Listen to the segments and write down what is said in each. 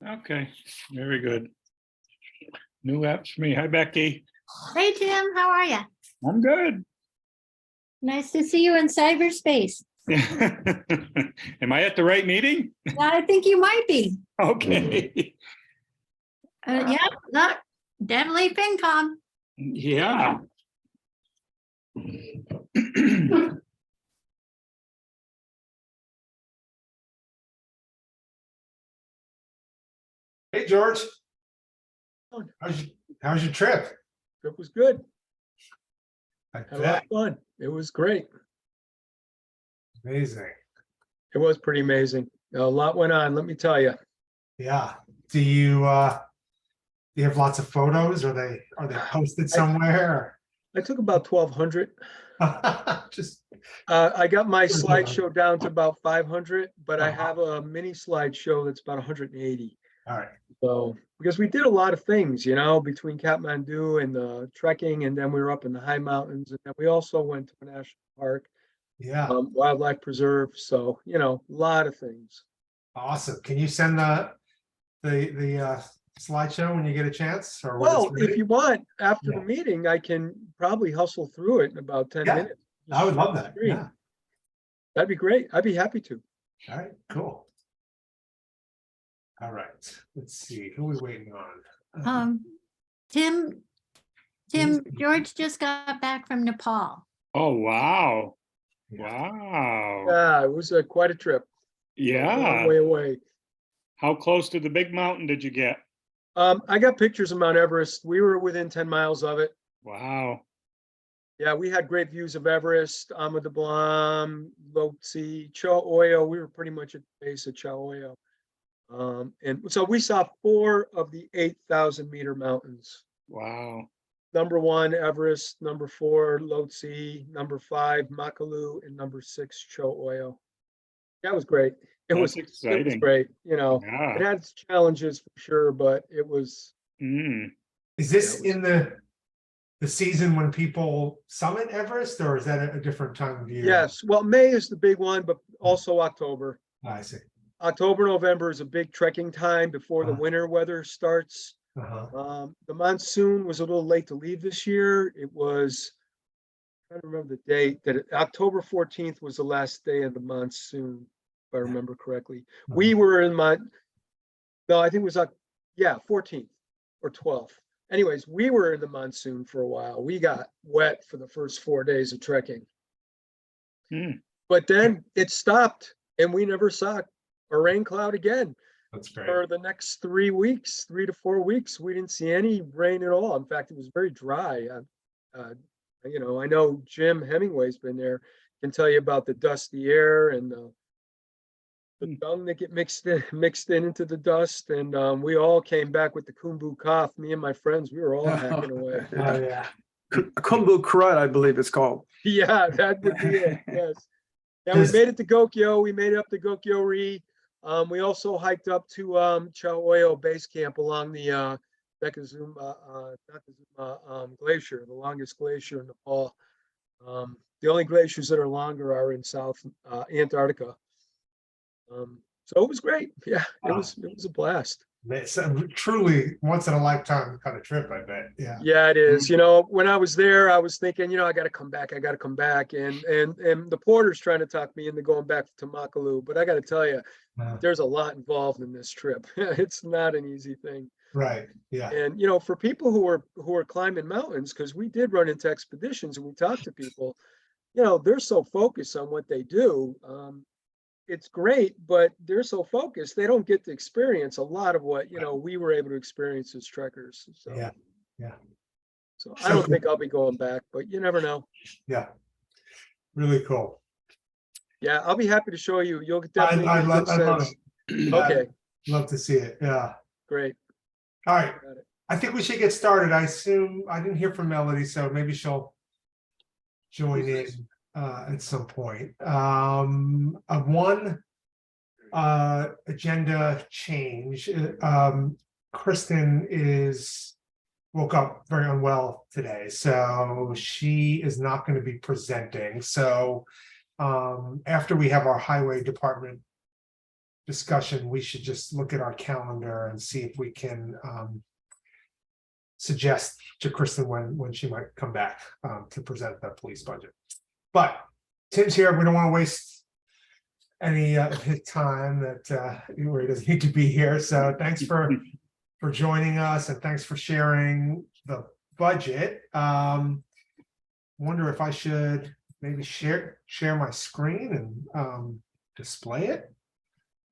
Okay, very good. New apps for me. Hi, Becky. Hey, Jim, how are you? I'm good. Nice to see you in cyberspace. Am I at the right meeting? I think you might be. Okay. Yeah, not deadly FinCom. Yeah. Hey, George. How's your trip? It was good. I Had a lot bet. of fun. It was great. Amazing. It was pretty amazing. A lot went on, let me tell you. Yeah. Do you have lots of photos? Are they posted somewhere? I took about 1,200. Just I got my Sure. slideshow down to about 500, but I Uh-huh. have a mini slideshow that's about 180. all right. So, because we did a lot of things, you know, between Kathmandu and the trekking, and then we were up in the high mountains, and then we also went to a national park, Yeah. wildlife preserve. So, you know, a lot of things. Awesome. Can you send the slideshow when you get a chance? Or when Well, it's if ready? you want, after Yeah. the meeting, I can probably hustle through it in about 10 Yeah, minutes. I would love that. Screen. Yeah. That'd be great. I'd be happy to. All right, cool. All right. Let's see. Who are we waiting on? Tim, George just got back from Nepal. Oh, wow. Yeah. Wow. Yeah, it was quite a trip. A long Yeah. way away. How close to the big mountain did you get? I got pictures of Mount Everest. We were within 10 miles of it. Wow. Yeah, we had great views of Everest, Amadablam, Lhotse, Cho Oyo. We were pretty much at the base of Cho Oyo. And so we saw 4 of the 8,000 meter mountains. Wow. Number 1, Everest, number 4, Lhotse, number 5, Makalu, and number 6, Cho Oyo. That was great. It was exciting. great. You know, it Yeah. had its challenges for sure, but it was. Is this Yeah, it in the season when people summit Everest, or is that a different time of year? Yes, well, May is the big one, but also October. I see. October, November is a big trekking time before the Uh-huh. winter weather starts. Uh-huh. The monsoon was a little late to leave this year. It was, I don't remember the date, October 14th was the last day of the monsoon, if I remember correctly. We were in no, I think it was 14th or 12th. Anyways, we were in the monsoon for a while. We got wet for the first 4 days of trekking. But then it stopped and we never saw a rain cloud again. That's great. For the next 3 weeks, 3 to 4 weeks, we didn't see any rain at all. In fact, it was very dry. You know, I know Jim Hemingway's been there, can tell you about the dusty air and the dung that get mixed in into the dust. And we all came back with the Kumbu cough. Me and my friends, we were all hacking away. Oh, yeah. Kumbu Crud, I believe it's called. Yeah, that would be it. Yes. Yeah, we made it to Gokyo. We made it up to Gokyo-ri. We also hiked up to Cho Oyo Base Camp along the Nakazuma Glacier, the longest glacier in Nepal. The only glaciers that are longer are in South Antarctica. So it was great. Yeah, it was a blast. It's truly once in a lifetime kind of trip, I bet. Yeah. Yeah, it is. You know, when I was there, I was thinking, you know, I got to come back. I got to come back. And the porter's trying to talk me into going back to Makalu. But I got to tell you, there's a lot involved in this trip. It's not an easy thing. Right. Yeah. And, you know, for people who are climbing mountains, because we did run into expeditions and we talked to people, you know, they're so focused on what they do. It's great, but they're so focused, they don't get to experience a lot of what, you know, we were able to experience as trekkers. So, Yeah. Yeah. So I don't think I'll be going back, but you never know. Yeah. Really cool. Yeah, I'll be happy to show you. You'll definitely I get a love good sense. it. Okay, Love to see it. Yeah. great. All right. Got it. I think we should get started. I assume I didn't hear from Melody, so maybe she'll join in at some point. One agenda change. Kristen woke up very unwell today, so she is not going to be presenting. So after we have our highway department discussion, we should just look at our calendar and see if we can suggest to Kristen when she might come back to present the police budget. But Tim's here. We don't want to waste any of his time where he doesn't need to be here. So thanks for joining us, and thanks for sharing the budget. Wonder if I should maybe share my screen and display it.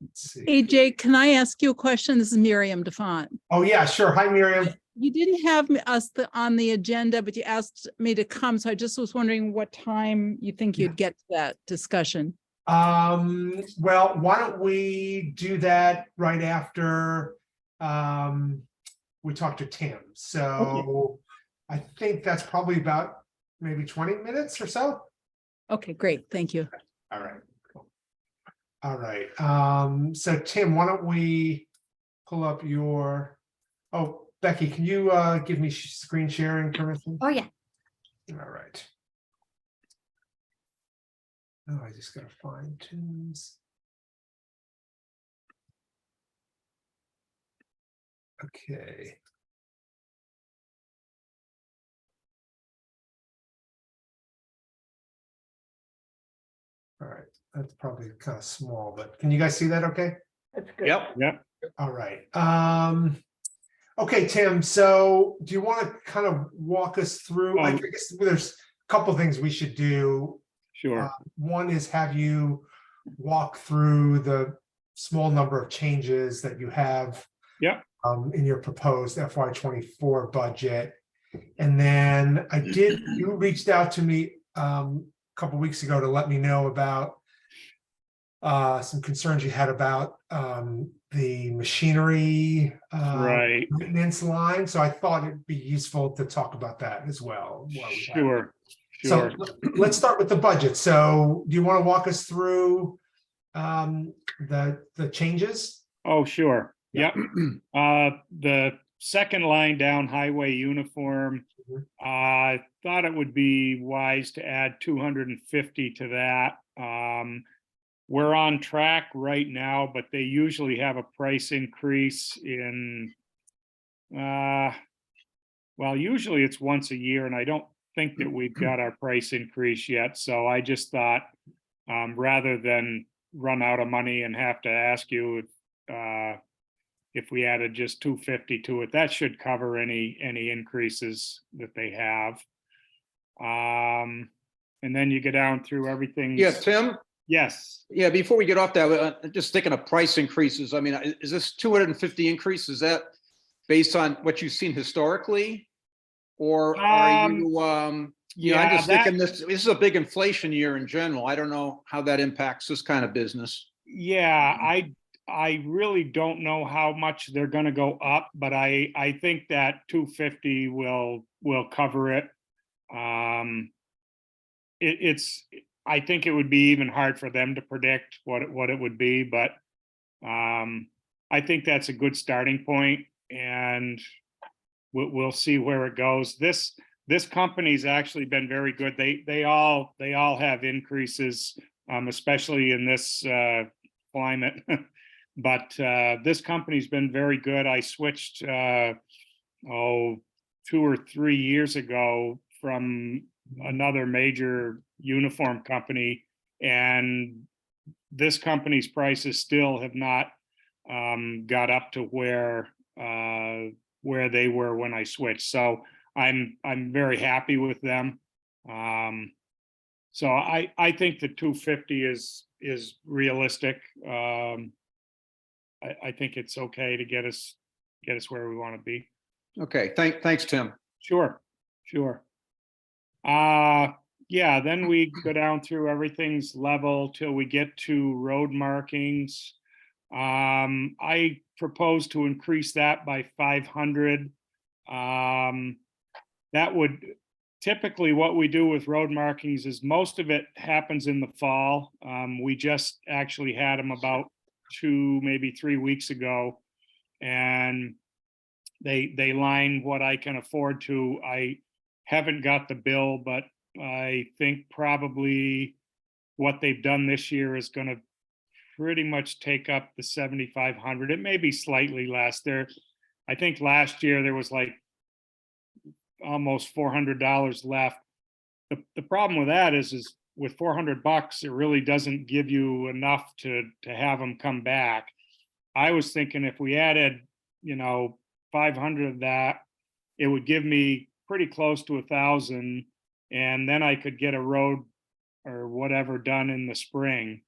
Let's see. AJ, can I ask you a question? This is Miriam DeFont. Oh yeah, sure. Hi, Miriam. You didn't have on the agenda, but you asked me to come. So I just was wondering what time you think you'd get to that discussion. Well, why don't we do that right after we talk to Tim? So I think that's probably about maybe 20 minutes or so. Okay, great. Thank you. All right. Cool. All right. So Tim, why don't we pull up your, oh, Becky, can you give me screen sharing permission? Oh, yeah. All right. Oh, I just gotta find Tim's. Okay. All right, that's probably kind of small, but can you guys see that okay? Yep. All right. Okay, Tim, so do you want to kind of walk us through? I guess there's a couple things we should do. Sure. One is have you walk through the small number of changes that you have in your proposed FY24 budget. And then you reached out to me a couple weeks ago to let me know about some concerns you had about the machinery Right. maintenance line. So I thought it'd be useful to talk about that as well. Sure. So let's start with the budget. So do you want to walk us through the changes? Oh, sure. Yeah. Yep. The second line down, highway uniform. I thought it would be wise to add 250 to that. We're on track right now, but they usually have a price increase in, well, usually it's once a year, and I don't think that we've got our price increase yet. So I just thought, rather than run out of money and have to ask you if we added just 250 to it, that should cover any increases that they have. And then you go down through everything. Yeah, Tim? Yes. Yeah, before we get off that, just thinking of price increases. I mean, is this 250 increase? Is that based on what you've seen historically? Or are you, I'm just thinking this is a big inflation year in general. I don't know how that impacts this kind of business. Yeah, I really don't know how much they're going to go up, but I think that 250 will cover it. I think it would be even hard for them to predict what it would be, but I think that's a good starting point, and we'll see where it goes. This company's actually been very good. They all have increases, especially in this climate. But this company's been very good. I switched 2 or 3 years ago from another major uniform company, and this company's prices still have not got up to where they were when I switched. So I'm very happy with them. So I think the 250 is realistic. I think it's okay to get us where we want to be. Okay, thanks, Tim. Sure. Yeah, then we go down through everything's level till we get to road markings. I propose to increase that by 500. That would typically, what we do with road markings is most of it happens in the fall. We just actually had them about 2, maybe 3 weeks ago, and they line what I can afford to. I haven't got the bill, but I think probably what they've done this year is going to pretty much take up the 7,500. It may be slightly less there. I think last year there was like almost $400 left. The problem with that is with $400, it really doesn't give you enough to have them come back. I was thinking if we added, 500 of that, it would give me pretty close to 1,000, and then I could get a road or whatever done in the spring,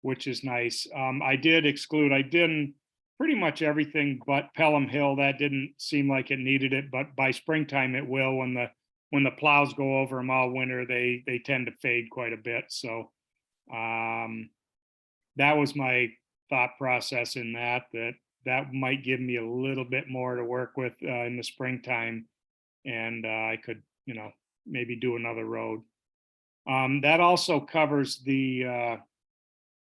which is nice. I did pretty much everything but Pelham Hill. That didn't seem like it needed it, but by springtime it will. When the plows go over them all winter, they tend to fade quite a bit. So that was my thought process in that might give me a little bit more to work with in the springtime, and I could, maybe do another road. That also covers the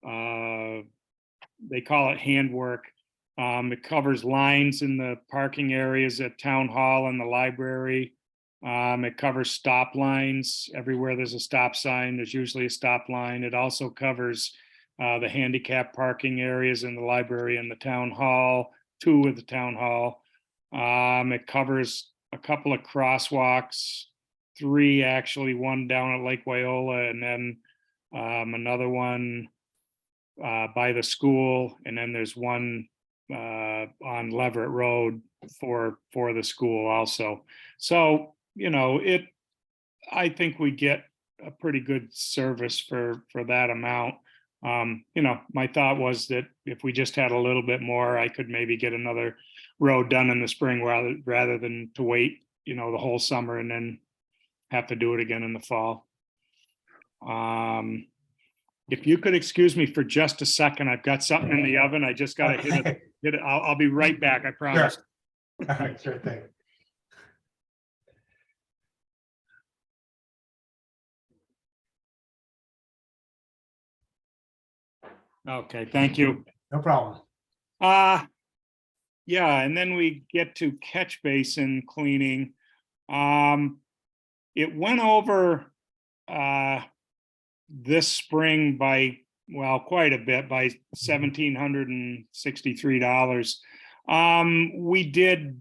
they call it handwork. It covers lines in the parking areas at Town Hall and the library. It covers stop lines. Everywhere there's a stop sign, there's usually a stop line. It also covers the handicap parking areas in the library and the town hall, 2 of the town hall. It covers a couple of crosswalks, 3 actually, 1 down at Lake Wyola, and then another one by the school, and then there's one on Leverett Road for the school also. So, I think we get a pretty good service for that amount. My thought was that if we just had a little bit more, I could maybe get another road done in the spring rather than to wait, the whole summer and then have to do it again in the fall. If you could excuse me for just a second, I've got something in the oven. I just got to hit it. I'll be right back. I promise. Sure. All right, sure thing. Okay, thank you. No problem. Yeah, and then we get to catch basin cleaning. It went over this spring by, quite a bit, by $1,763. We did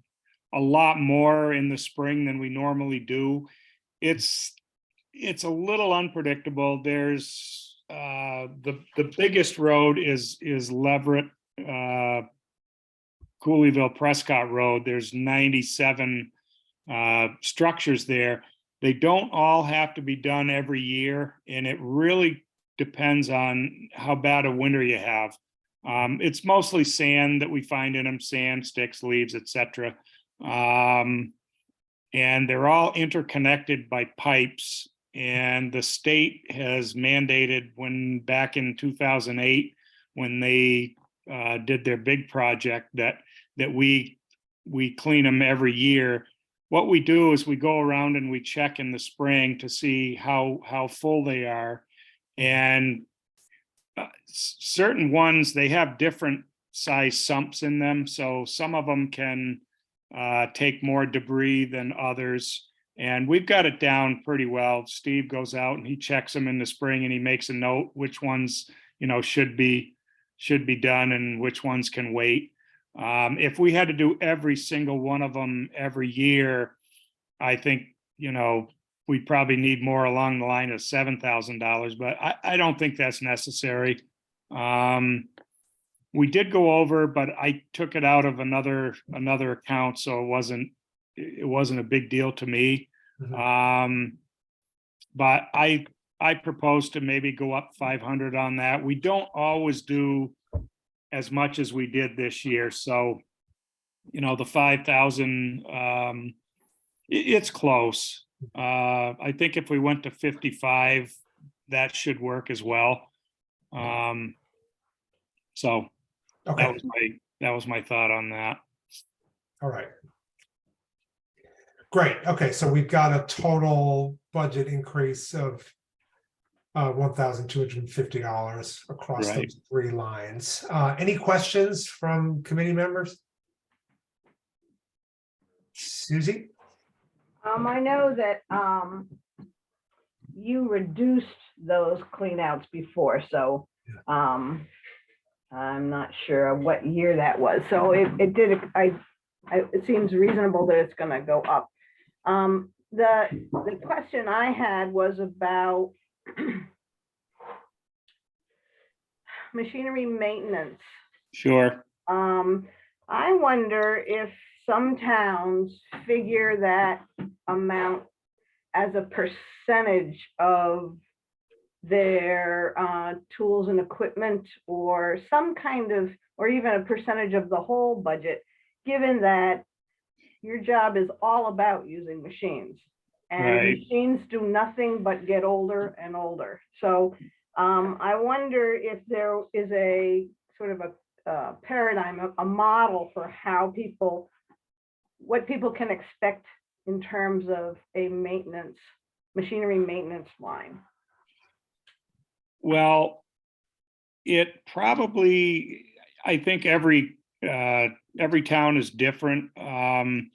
a lot more in the spring than we normally do. It's a little unpredictable. There's the biggest road is Leverett, Cooleyville Prescott Road. There's 97 structures there. They don't all have to be done every year, and it really depends on how bad a winter you have. It's mostly sand that we find in them, sand, sticks, leaves, etc. And they're all interconnected by pipes. And the state has mandated back in 2008, when they did their big project, that we clean them every year. What we do is we go around and we check in the spring to see how full they are. And certain ones, they have different size sumps in them. So some of them can take more debris than others. And we've got it down pretty well. Steve goes out and he checks them in the spring, and he makes a note which ones, should be done and which ones can wait. If we had to do every single one of them every year, I think, we probably need more along the line of $7,000, but I don't think that's necessary. We did go over, but I took it out of another account, so it wasn't a big deal to me. But I propose to maybe go up 500 on that. We don't always do as much as we did this year. So, the 5,000, it's close. I think if we went to 55, that should work as well. So Okay. that was my thought on that. All right. Great. Okay, so we've got a total budget increase of $1,250 across Right. those 3 lines. Any questions from committee members? Susie? I know that you reduced those cleanouts before, so I'm not sure what year that was. So it did, it seems reasonable that it's gonna go up. The question I had was about machinery maintenance. Sure. I wonder if some towns figure that amount as a percentage of their tools and equipment, or some kind of, or even a percentage of the whole budget, given that your job is all about using machines. And Right. machines do nothing but get older and older. So I wonder if there is a sort of a paradigm, a model for how people, what people can expect in terms of a maintenance, machinery maintenance line. Well, it probably, I think every town is different. And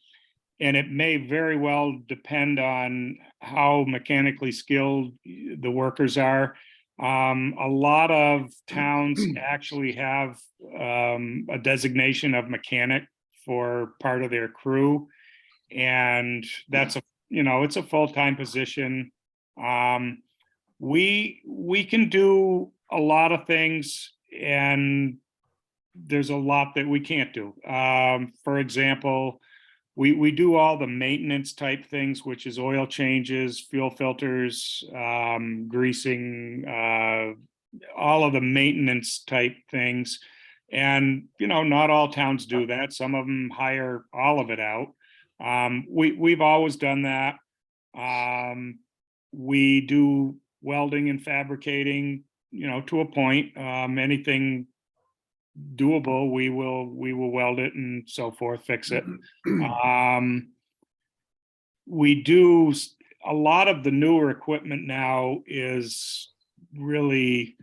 it may very well depend on how mechanically skilled the workers are. A lot of towns actually have a designation of mechanic for part of their crew. And that's it's a full-time position. We can do a lot of things, and there's a lot that we can't do. For example, we do all the maintenance type things, which is oil changes, fuel filters, greasing, all of the maintenance type things. And, not all towns do that. Some of them hire all of it out. We've always done that. We do welding and fabricating, to a point. Anything doable, we will weld it and so forth, fix it. We do a lot of the newer equipment now is really,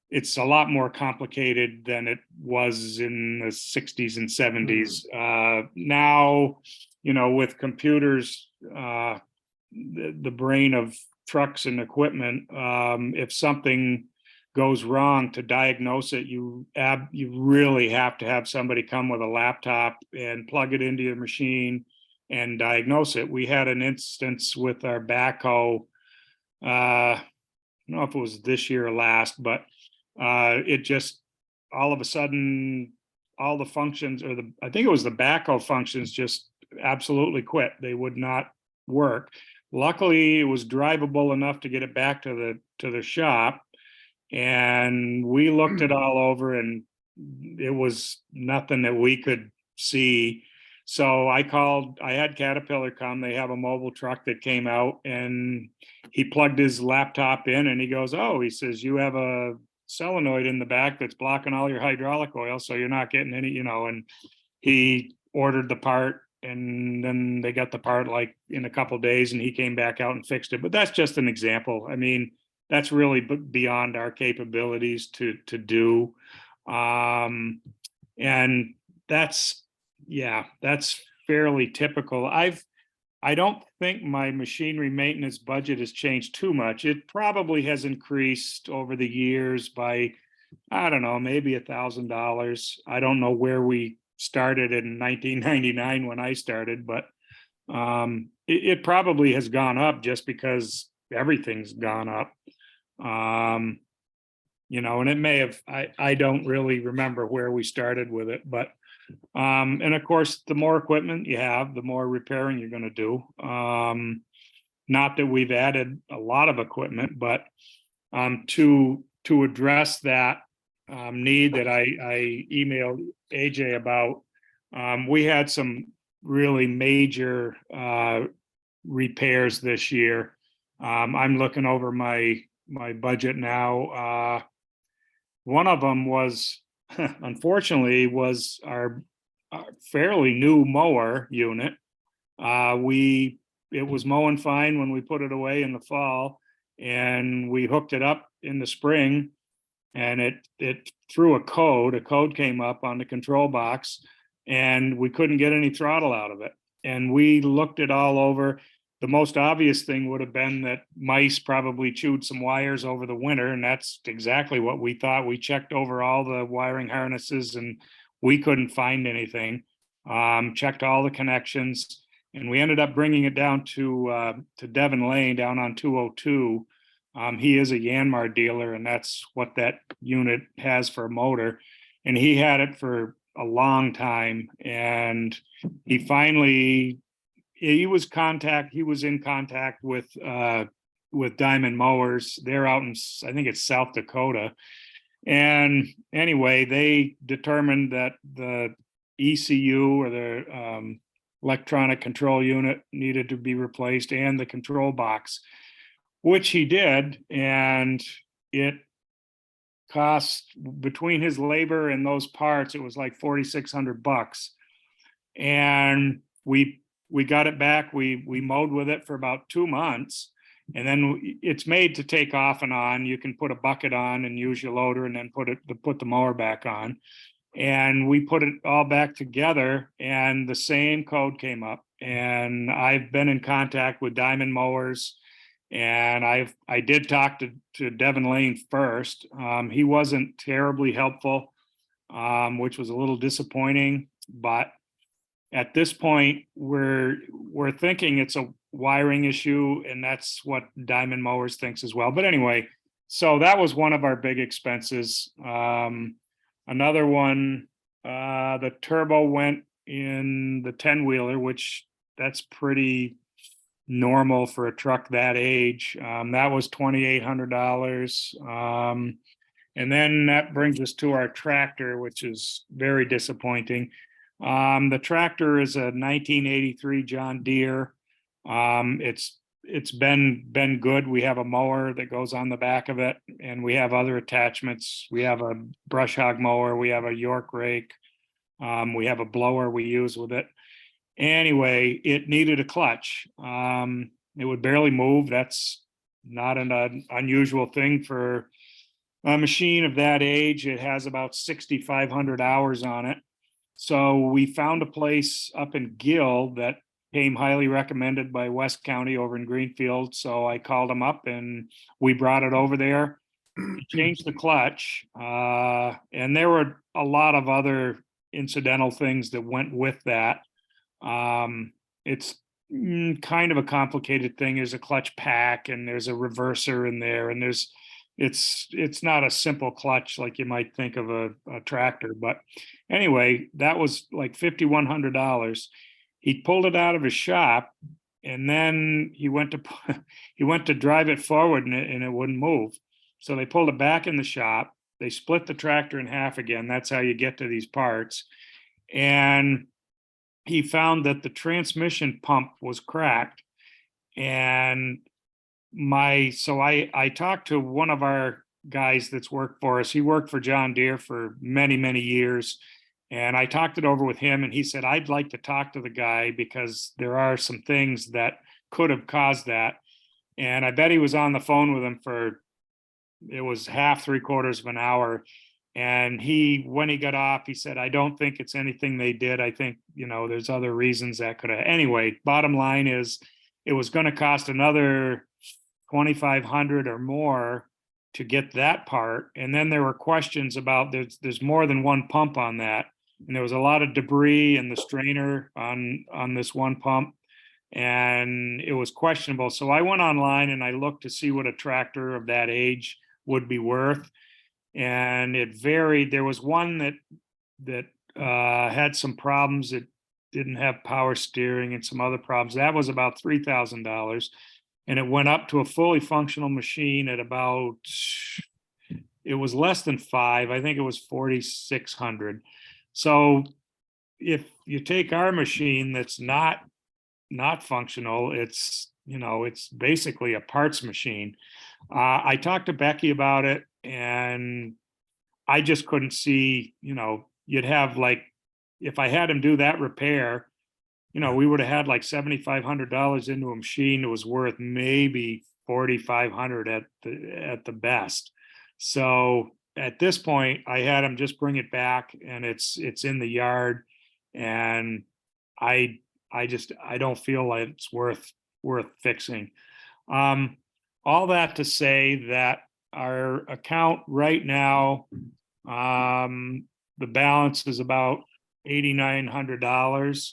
it's a lot more complicated than it was in the 60s and 70s. Now, with computers, the brain of trucks and equipment, if something goes wrong, to diagnose it, you really have to have somebody come with a laptop and plug it into your machine and diagnose it. We had an instance with our backhoe. I don't know if it was this year or last, but it just all of a sudden, all the functions, or I think it was the backhoe functions, just absolutely quit. They would not work. Luckily, it was drivable enough to get it back to the shop. And we looked it all over, and it was nothing that we could see. So I had Caterpillar come. They have a mobile truck that came out, and he plugged his laptop in, and he goes, "Oh," he says, "you have a solenoid in the back that's blocking all your hydraulic oil, so you're not getting any," and he ordered the part, and then they got the part like in a couple of days, and he came back out and fixed it. But that's just an example. I mean, that's really beyond our capabilities to do. And that's fairly typical. I don't think my machinery maintenance budget has changed too much. It probably has increased over the years by, I don't know, maybe $1,000. I don't know where we started in 1999 when I started, but it probably has gone up just because everything's gone up. And it may have, I don't really remember where we started with it, but and of course, the more equipment you have, the more repairing you're going to do. Not that we've added a lot of equipment, but to address that need that I emailed AJ about, we had some really major repairs this year. I'm looking over my budget now. One of them was, unfortunately, was our fairly new mower unit. It was mowing fine when we put it away in the fall, and we hooked it up in the spring, and it threw a code came up on the control box, and we couldn't get any throttle out of it. And we looked it all over. the most obvious thing would have been that mice probably chewed some wires over the winter, and that's exactly what we thought. We checked over all the wiring harnesses and we couldn't find anything. Checked all the connections, and we ended up bringing it down to Devon Lane down on 202. He is a Yanmar dealer, and that's what that unit has for a motor. And he had it for a long time, and he finally he was in contact with Diamond Mowers. They're out in, I think it's South Dakota. And anyway, they determined that the ECU, or the electronic control unit, needed to be replaced, and the control box, which he did. And it cost, between his labor and those parts, it was like $4,600. And we got it back. We mowed with it for about 2 months, and then it's made to take off and on. You can put a bucket on and use your loader, and then put the mower back on. And we put it all back together, and the same code came up. And I've been in contact with Diamond Mowers, and I did talk to Devon Lane first. He wasn't terribly helpful, which was a little disappointing, but at this point, we're thinking it's a wiring issue, and that's what Diamond Mowers thinks as well. But anyway, so that was one of our big expenses. Another one, the turbo went in the 10-wheeler, which that's pretty normal for a truck that age. That was $2,800. And then that brings us to our tractor, which is very disappointing. The tractor is a 1983 John Deere. It's been good. We have a mower that goes on the back of it, and we have other attachments. We have a brush hog mower. We have a York rake. We have a blower we use with it. Anyway, it needed a clutch. It would barely move. That's not an unusual thing for a machine of that age. It has about 6,500 hours on it. So we found a place up in Gill that came highly recommended by West County over in Greenfield. So I called them up, and we brought it over there, changed the clutch. And there were a lot of other incidental things that went with that. It's kind of a complicated thing. There's a clutch pack, and there's a reverser in there, and it's not a simple clutch like you might think of a tractor. But anyway, that was like $5,100. He pulled it out of his shop, and then he went to drive it forward, and it wouldn't move. So they pulled it back in the shop. They split the tractor in half again. That's how you get to these parts. And he found that the transmission pump was cracked. And I talked to one of our guys that's worked for us. He worked for John Deere for many, many years. And I talked it over with him, and he said, I'd like to talk to the guy because there are some things that could have caused that. And I bet he was on the phone with him for, it was half, 3/4 of an hour. And when he got off, he said, I don't think it's anything they did. I think, there's other reasons that could have. Anyway, bottom line is, it was going to cost another $2,500 or more to get that part. And then there were questions about there's more than one pump on that. And there was a lot of debris in the strainer on this one pump, and it was questionable. So I went online and I looked to see what a tractor of that age would be worth. And it varied. There was one that had some problems. It didn't have power steering and some other problems. That was about $3,000. And it went up to a fully functional machine at about, it was less than 5. I think it was 4,600. So if you take our machine that's not functional, it's basically a parts machine. I talked to Becky about it, and I just couldn't see, you'd have like, if I had him do that repair, we would have had like $7,500 into a machine that was worth maybe $4,500 at the best. So at this point, I had him just bring it back, and it's in the yard, and I don't feel like it's worth worth fixing. All that to say that our account right now, the balance is about $8,900.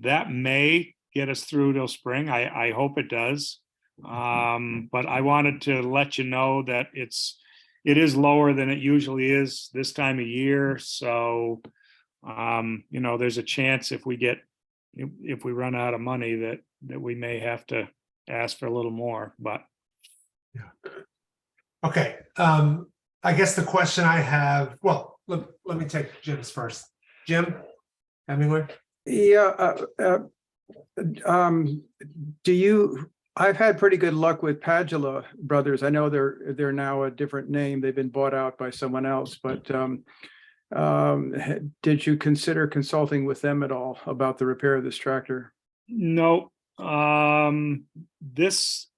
That may get us through till spring. I hope it does. But I wanted to let you know that it is lower than it usually is this time of year. So, there's a chance if we run out of money that we may have to ask for a little more, but. Okay, I guess the question I have, well, let me take Jim's first. Jim Hemingway? Yeah, I've had pretty good luck with Padula Brothers. I know they're now a different name. They've been bought out by someone else, but did you consider consulting with them at all about the repair of this tractor? No, this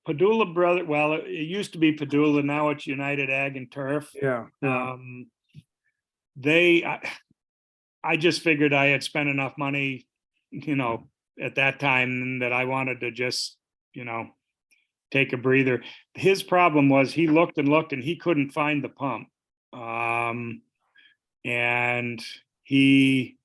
Padula brother, well, it used to be Padula, now it's United Ag and Turf. Yeah, yeah. I just figured I had spent enough money, at that time that I wanted to just, take a breather. His problem was he looked and looked and he couldn't find the pump. And he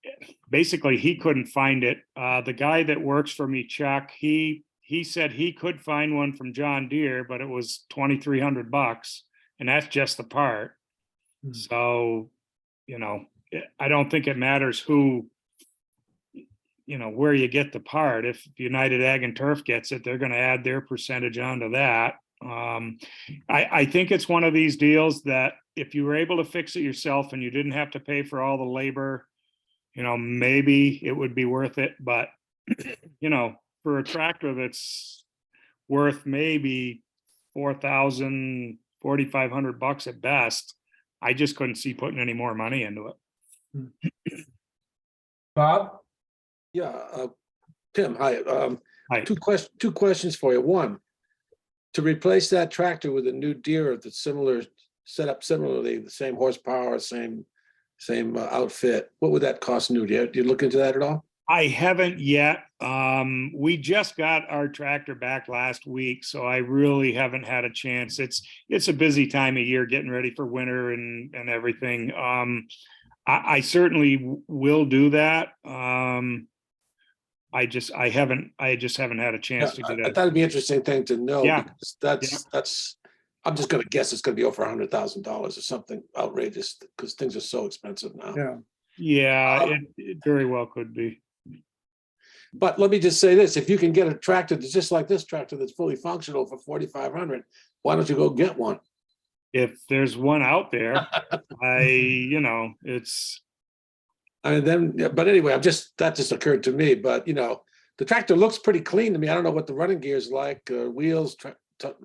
couldn't find it. The guy that works for me, Chuck, he said he could find one from John Deere, but it was $2,300, and that's just the part. So, I don't think it matters who, where you get the part. If United Ag and Turf gets it, they're going to add their percentage onto that. I think it's one of these deals that if you were able to fix it yourself and you didn't have to pay for all the labor, maybe it would be worth it. But, for a tractor that's worth maybe $4,000, $4,500 at best, I just couldn't see putting any more money into it. Bob? Yeah, Tim, hi. Hi. Two questions for you. One, to replace that tractor with a new Deere that's set up similarly, the same horsepower, same outfit, what would that cost new? Do you look into that at all? I haven't yet. We just got our tractor back last week, so I really haven't had a chance. It's a busy time of year getting ready for winter and everything. I certainly will do that. I just haven't had a chance to I get thought it. it'd be an interesting thing to know. Yeah. Because that's, I'm just gonna guess it's gonna be over $100,000 or something outrageous, because things are so expensive now. Yeah. Yeah, it very well could be. But let me just say this, if you can get a tractor that's just like this tractor that's fully functional for $4,500, why don't you go get one? If there's one out there, it's. But anyway, that just occurred to me, but the tractor looks pretty clean to me. I don't know what the running gear is like, wheels,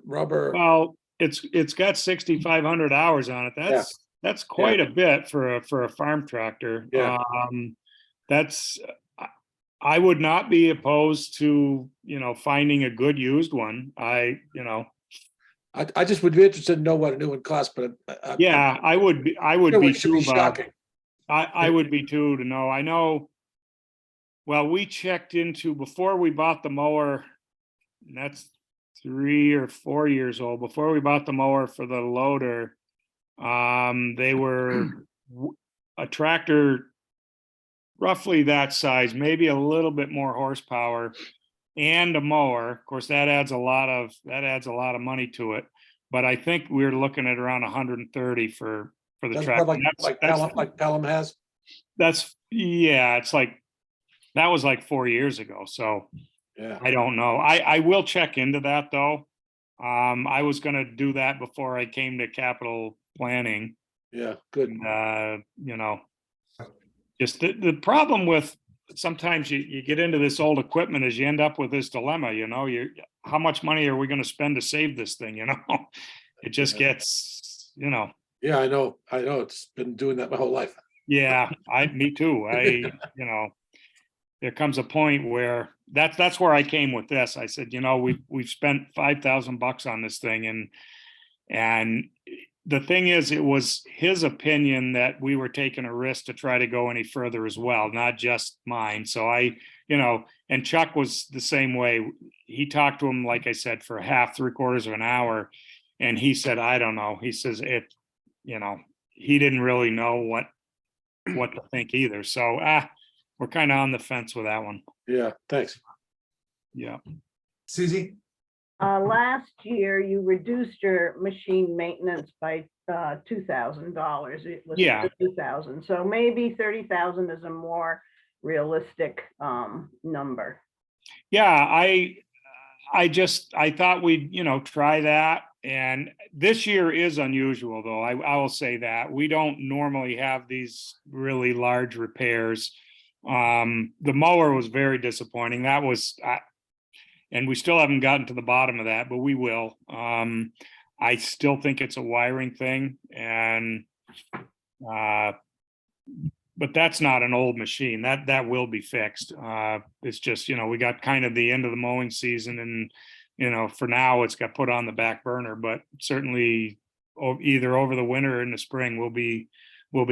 rubber. Well, it's got 6,500 hours on it. That's quite a bit for a farm tractor. Yeah. I would not be opposed to, finding a good used one. I just would be interested to know what a new one costs, but I would be it should be too, Bob. shocking. I would be too, to know. I know. Well, we checked into before we bought the mower, and that's 3 or 4 years old. Before we bought the mower for the loader, they were a tractor roughly that size, maybe a little bit more horsepower, and a mower. Of course, that adds a lot of money to it. But I think we're looking at around 130 for the That's tractor. like Pelham has. It's like that was like 4 years ago. So Yeah. I don't know. I will check into that though. I was going to do that before I came to capital planning. Yeah, good. Just the problem with sometimes you get into this old equipment is you end up with this dilemma, how much money are we going to spend to save this thing? It just gets, Yeah, I know. It's been doing that my whole life. Yeah, me too. There comes a point where that's where I came with this. I said, we've spent $5,000 on this thing, and the thing is, it was his opinion that we were taking a risk to try to go any further as well, not just mine. So I you know, and Chuck was the same way. He talked to him, like I said, for half, 3/4 of an hour. And he said, I don't know. He says you know, he didn't really know what to think either. So, we're kind of on the fence with that one. Yeah, thanks. Yeah. Susie? Last year, you reduced your machine maintenance by $2,000. It was Yeah. 2,000. So maybe 30,000 is a more realistic number. Yeah, I thought we'd, you know, try that. And this year is unusual, though. I will say that we don't normally have these really large repairs. The mower was very disappointing. That was, and we still haven't gotten to the bottom of that, but we will. I still think it's a wiring thing, and but that's not an old machine. That will be fixed. It's just, you know, we got kind of the end of the mowing season, and you know, for now it's got put on the back burner, but certainly either over the winter or in the spring, we'll be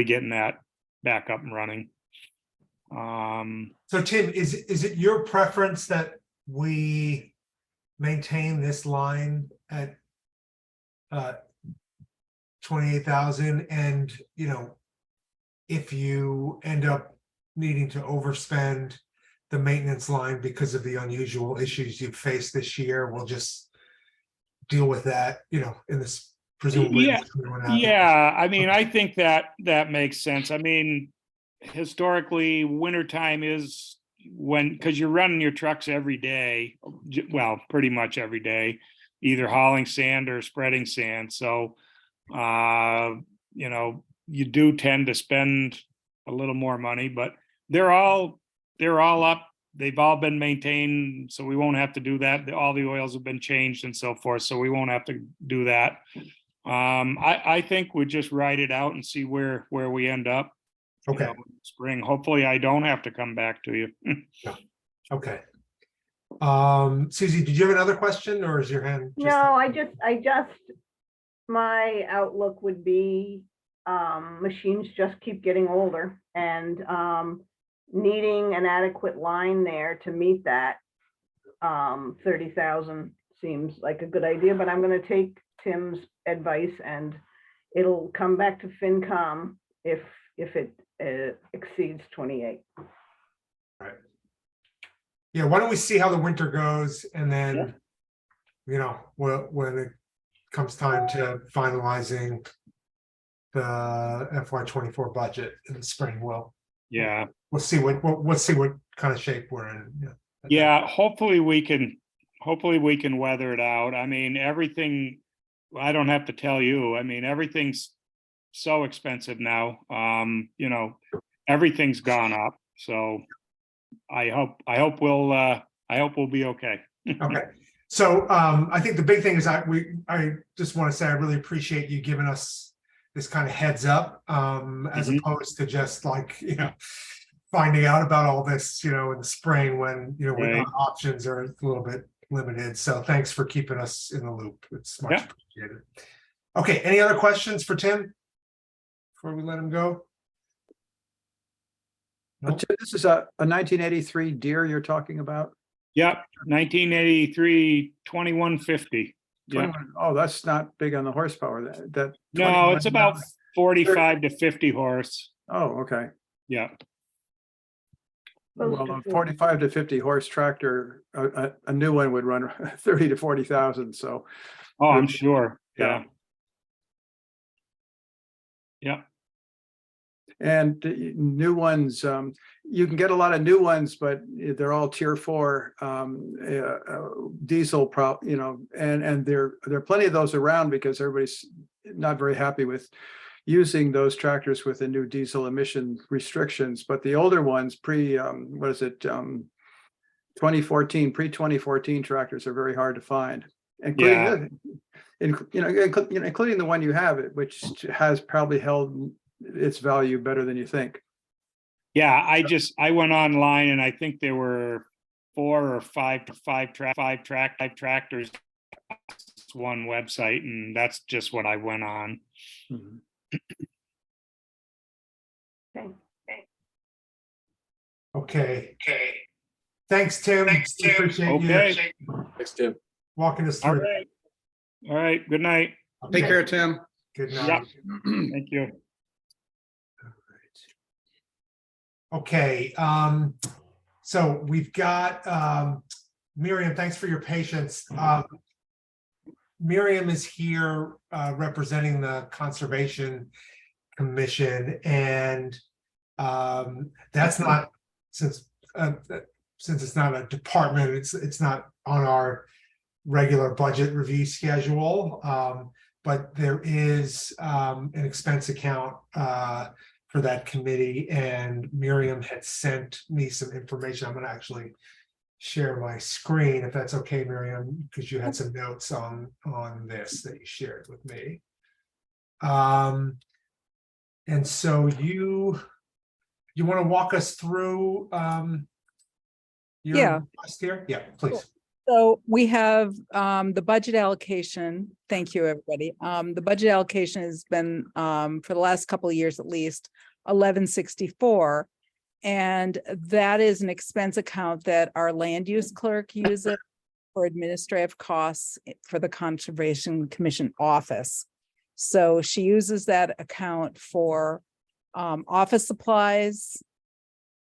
getting that back up and running. So Tim, is it your preference that we maintain this line at 28,000, and you know, if you end up needing to overspend the maintenance line because of the unusual issues you've faced this year, we'll just deal with that, you know, in this presumably. Yeah, I mean, I think that makes sense. I mean, historically, wintertime is when, because you're running your trucks every day, well, pretty much every day, either hauling sand or spreading sand. So, you know, you do tend to spend a little more money, but they're all up. They've all been maintained, so we won't have to do that. All the oils have been changed and so forth, so we won't have to do that. I think we just ride it out and see where we end up. Okay. You know, spring. Hopefully, I don't have to come back to you. Okay. Susie, did you have another question, or is your hand? No, I just, my outlook would be machines just keep getting older, and needing an adequate line there to meet that 30,000 seems like a good idea, but I'm going to take Tim's advice, and it'll come back to FinCom if it exceeds 28. Right. Yeah, why don't we see how the winter goes, and then, you know, when it comes time to finalizing the FY24 budget in the spring, we'll see what kind of shape we're in. Yeah, hopefully we can weather it out. I mean, everything, I don't have to tell you, I mean, everything's so expensive now. You know, everything's gone up. So I hope we'll be okay. Okay. So I think the big thing is I just want to say I really appreciate you giving us this kind of heads up, as opposed to just like, you know, finding out about all this, you know, in the spring when, you know, our options are a little bit limited. So thanks for keeping us in the loop. It's much appreciated. Okay. Any other questions for Tim before we let him go? Nope. This is a 1983 Deere you're talking about? Yep, 1983 2150. Yeah. Oh, that's not big on the horsepower. That No, it's about 45 to 50 horse. Oh, okay. Yeah. Well, a 45 to 50 horse tractor, a new one would run 30 to 40,000. So, oh, I'm sure. Yeah. Yeah. And new ones, you can get a lot of new ones, but they're all tier 4 diesel, you know, and there are plenty of those around because everybody's not very happy with using those tractors with the new diesel emission restrictions. But the older ones, pre-2014 tractors are very hard to find, including including the one you have, which has probably held its value better than you think. Yeah, I went online and I think there were 4 or 5 tractors on one website, and that's just what I went on. Mhm. Okay. Thanks, Tim. We appreciate you Okay, Thanks, Tim. walking us all through. right. All right, good night. Take Okay, care, Tim. Good Yeah. night. Thank you. Okay, so we've got, Miriam, thanks for your patience. Miriam is here, representing the Conservation Commission, and, that's not, since it's not a department, it's not on our regular budget review schedule. But there is, an expense account, for that committee, and Miriam had sent me some information. I'm gonna actually share my screen, if that's okay, Miriam, because you had some notes on this that you shared with me. And so you want to walk us through your Yeah. request here? Yeah, please. So we have the budget allocation. Thank you, everybody. The budget allocation has been for the last couple of years at least 1164. And that is an expense account that our land use clerk uses for administrative costs for the Conservation Commission office. So she uses that account for office supplies,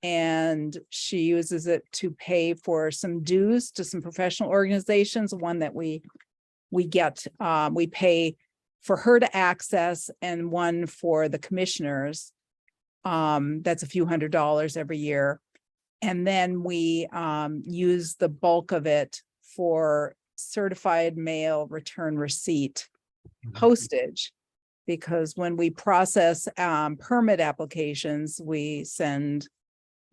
and she uses it to pay for some dues to some professional organizations. One that we get, we pay for her to access, and one for the commissioners. That's a few $100s every year. And then we use the bulk of it for certified mail return receipt postage. Because when we process permit applications, we send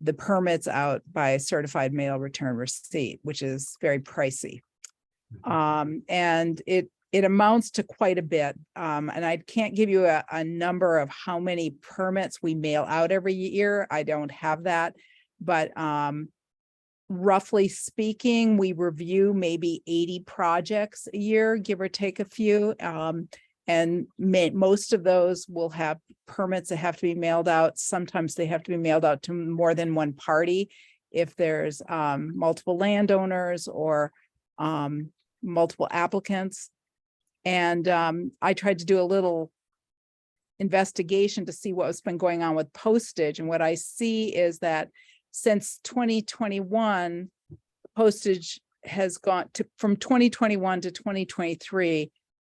the permits out by certified mail return receipt, which is very pricey. And it amounts to quite a bit. And I can't give you a number of how many permits we mail out every year. I don't have that. But roughly speaking, we review maybe 80 projects a year, give or take a few. And most of those will have permits that have to be mailed out. Sometimes they have to be mailed out to more than one party if there's multiple landowners or multiple applicants. And I tried to do a little investigation to see what's been going on with postage. And what I see is that since 2021, postage has gone to, from 2021 to 2023,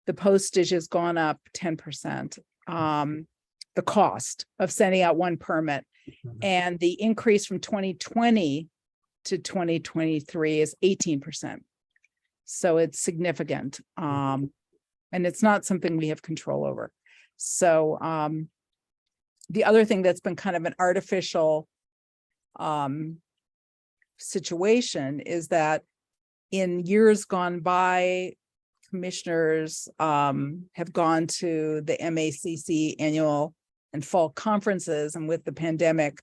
the postage has gone up 10%, the cost of sending out one permit. And the increase from 2020 to 2023 is 18%. So it's significant. And it's not something we have control over. So the other thing that's been kind of an artificial situation is that in years gone by, commissioners have gone to the MACC annual and fall conferences, and with the pandemic,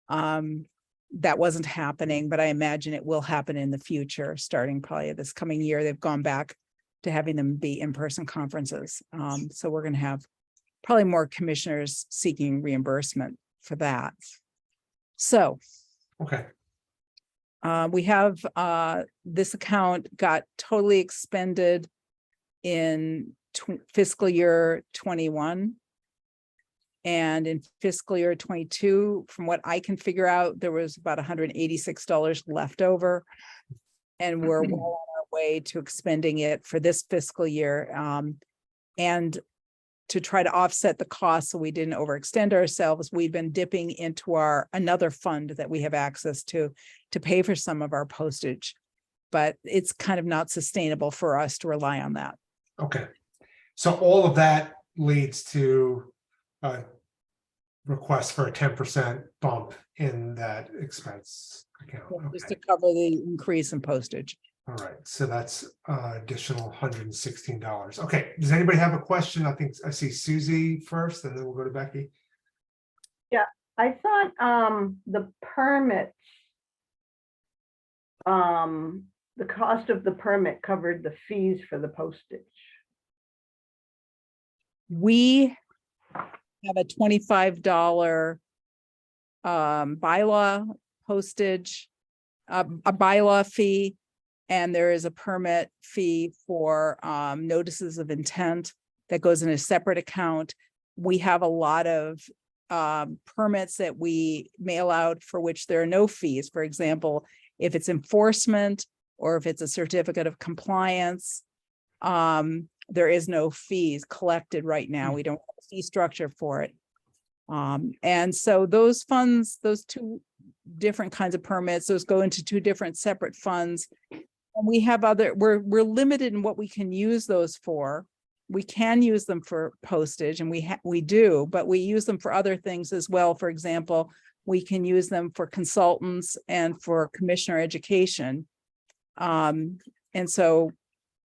that wasn't happening, but I imagine it will happen in the future, starting probably this coming year. They've gone back to having them be in-person conferences. So we're going to have probably more commissioners seeking reimbursement for that. So Okay. we have this account got totally expended in fiscal year 21. And in fiscal year 22, from what I can figure out, there was about $186 left over. And we're well on our way to expending it for this fiscal year. And to try to offset the cost so we didn't overextend ourselves, we've been dipping into another fund that we have access to pay for some of our postage. But it's kind of not sustainable for us to rely on that. Okay. So all of that leads to a request for a 10% bump in that expense account. Just Okay. to cover the increase in postage. All right. So that's additional $116. Okay. Does anybody have a question? I think I see Susie first, and then we'll go to Becky. I thought the permit, the cost of the permit covered the fees for the postage. We have a $25 bylaw postage. a bylaw fee, and there is a permit fee for notices of intent that goes in a separate account. We have a lot of permits that we mail out for which there are no fees. For example, if it's enforcement or if it's a certificate of compliance, there is no fees collected right now. We don't have a fee structure for it. And so those funds, those two different kinds of permits, those go into two different separate funds. And we have we're limited in what we can use those for. We can use them for postage, and we do, but we use them for other things as well. For example, we can use them for consultants and for commissioner education. And so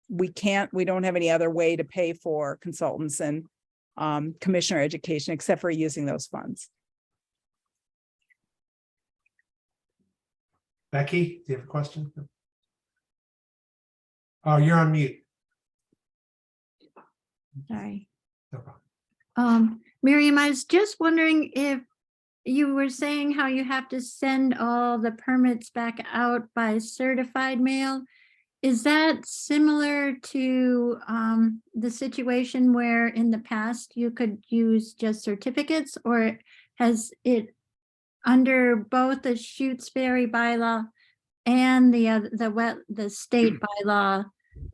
we don't have any other way to pay for consultants and commissioner education except for using those funds. Becky, do you have a question? Oh, you're on mute. Sorry. No problem. Miriam, I was just wondering if you were saying how you have to send all the permits back out by certified mail. Is that similar to the situation where in the past you could use just certificates, or has it under both the Shutesbury bylaw and the state bylaw,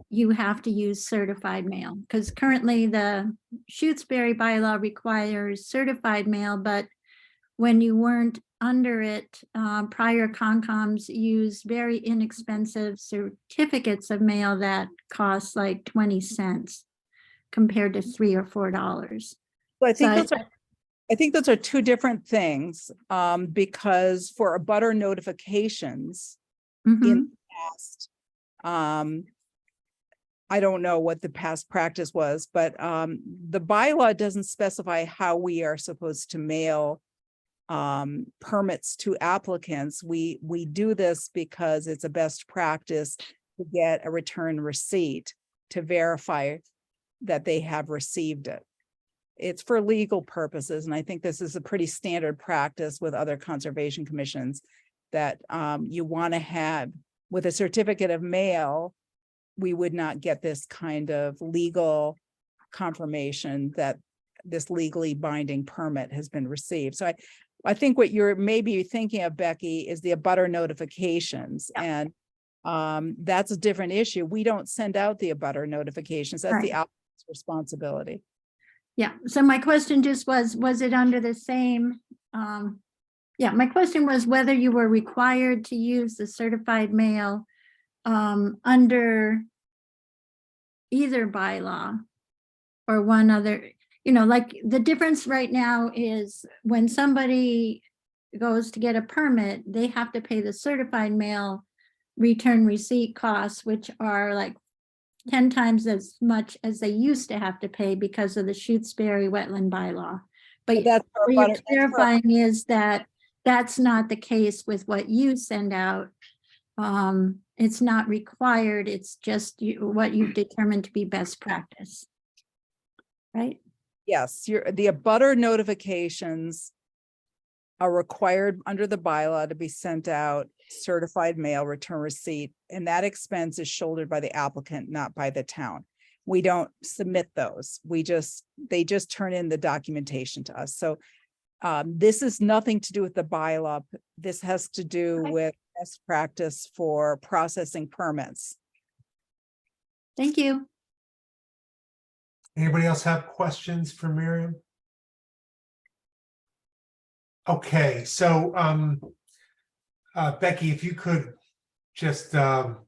you have to use certified mail? Because currently the Shutesbury bylaw requires certified mail, but when you weren't under it, prior Concom's used very inexpensive certificates of mail that cost like 20 cents compared to $3 or $4. So So I think those are two different things, because for abutter notifications in the past, I don't know what the past practice was, but the bylaw doesn't specify how we are supposed to mail permits to applicants. We do this because it's a best practice to get a return receipt to verify that they have received it. It's for legal purposes, and I think this is a pretty standard practice with other conservation commissions that you want to have. With a certificate of mail, we would not get this kind of legal confirmation that this legally binding permit has been received. So I think what you're maybe thinking of, Becky, is the abutter notifications. Yeah. And that's a different issue. We don't send out the abutter notifications. That's the Right. applicant's responsibility. Yeah, so my question just was it under the same, my question was whether you were required to use the certified mail under either bylaw or one other, like the difference right now is when somebody goes to get a permit, they have to pay the certified mail return receipt costs, which are like 10 times as much as they used to have to pay because of the Shutesbury wetland bylaw. But That's for what you're abutter- clarifying is that that's not the case with what you send out. It's not required. It's just what you've determined to be best practice. Right? Yes, the abutter notifications are required under the bylaw to be sent out certified mail return receipt, and that expense is shouldered by the applicant, not by the town. We don't submit those. They just turn in the documentation to us. So this is nothing to do with the bylaw. This has to do Okay. with best practice for processing permits. Thank you. Anybody else have questions for Miriam? Okay, so Becky, if you could just sort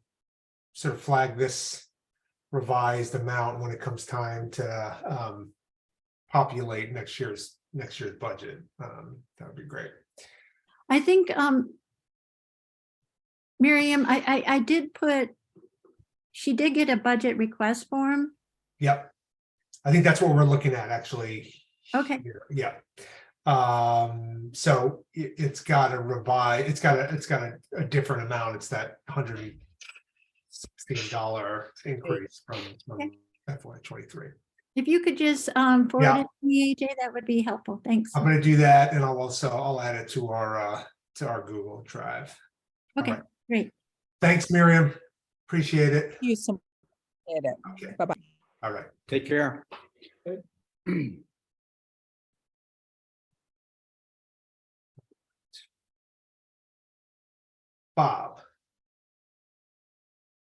of flag this revised amount when it comes time to populate next year's budget, that would be great. I think, Miriam, I did she did get a budget request form. Yep, I think that's what we're looking at actually. Okay. Here. Yeah. So it's got a a different amount. It's that $116 increase from FY23. If you could just forward Yeah. it to me, AJ, that would be helpful. Thanks. I'm going to do that, and I'll add it to our Google Drive. Okay. All right. Great. Thanks, Miriam. Appreciate it. You some. Okay. Bye-bye. All right. Take care. Bob.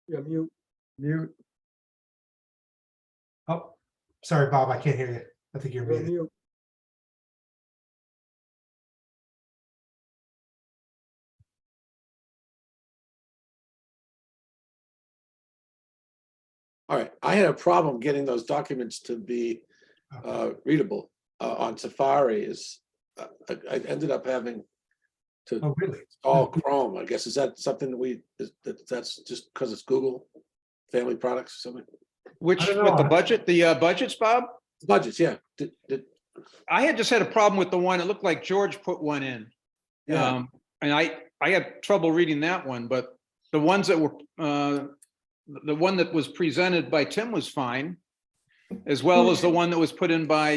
Yeah, mute. You, Oh, sorry, Bob, I can't hear you. I think you're You're on muted. mute. All right, I had a problem getting those documents to be readable on Safari. I ended up having to Oh, really? install Chrome. I guess, is that something that's just because it's Google Family Products or something? Which, I don't with the know. budget, the budgets, Bob? Budgets, yeah. I had just had a problem with the one, it looked like George put one in. Yeah. And I had trouble reading that one, but the ones that were, the one that was presented by Tim was fine, as well as the one that was put in by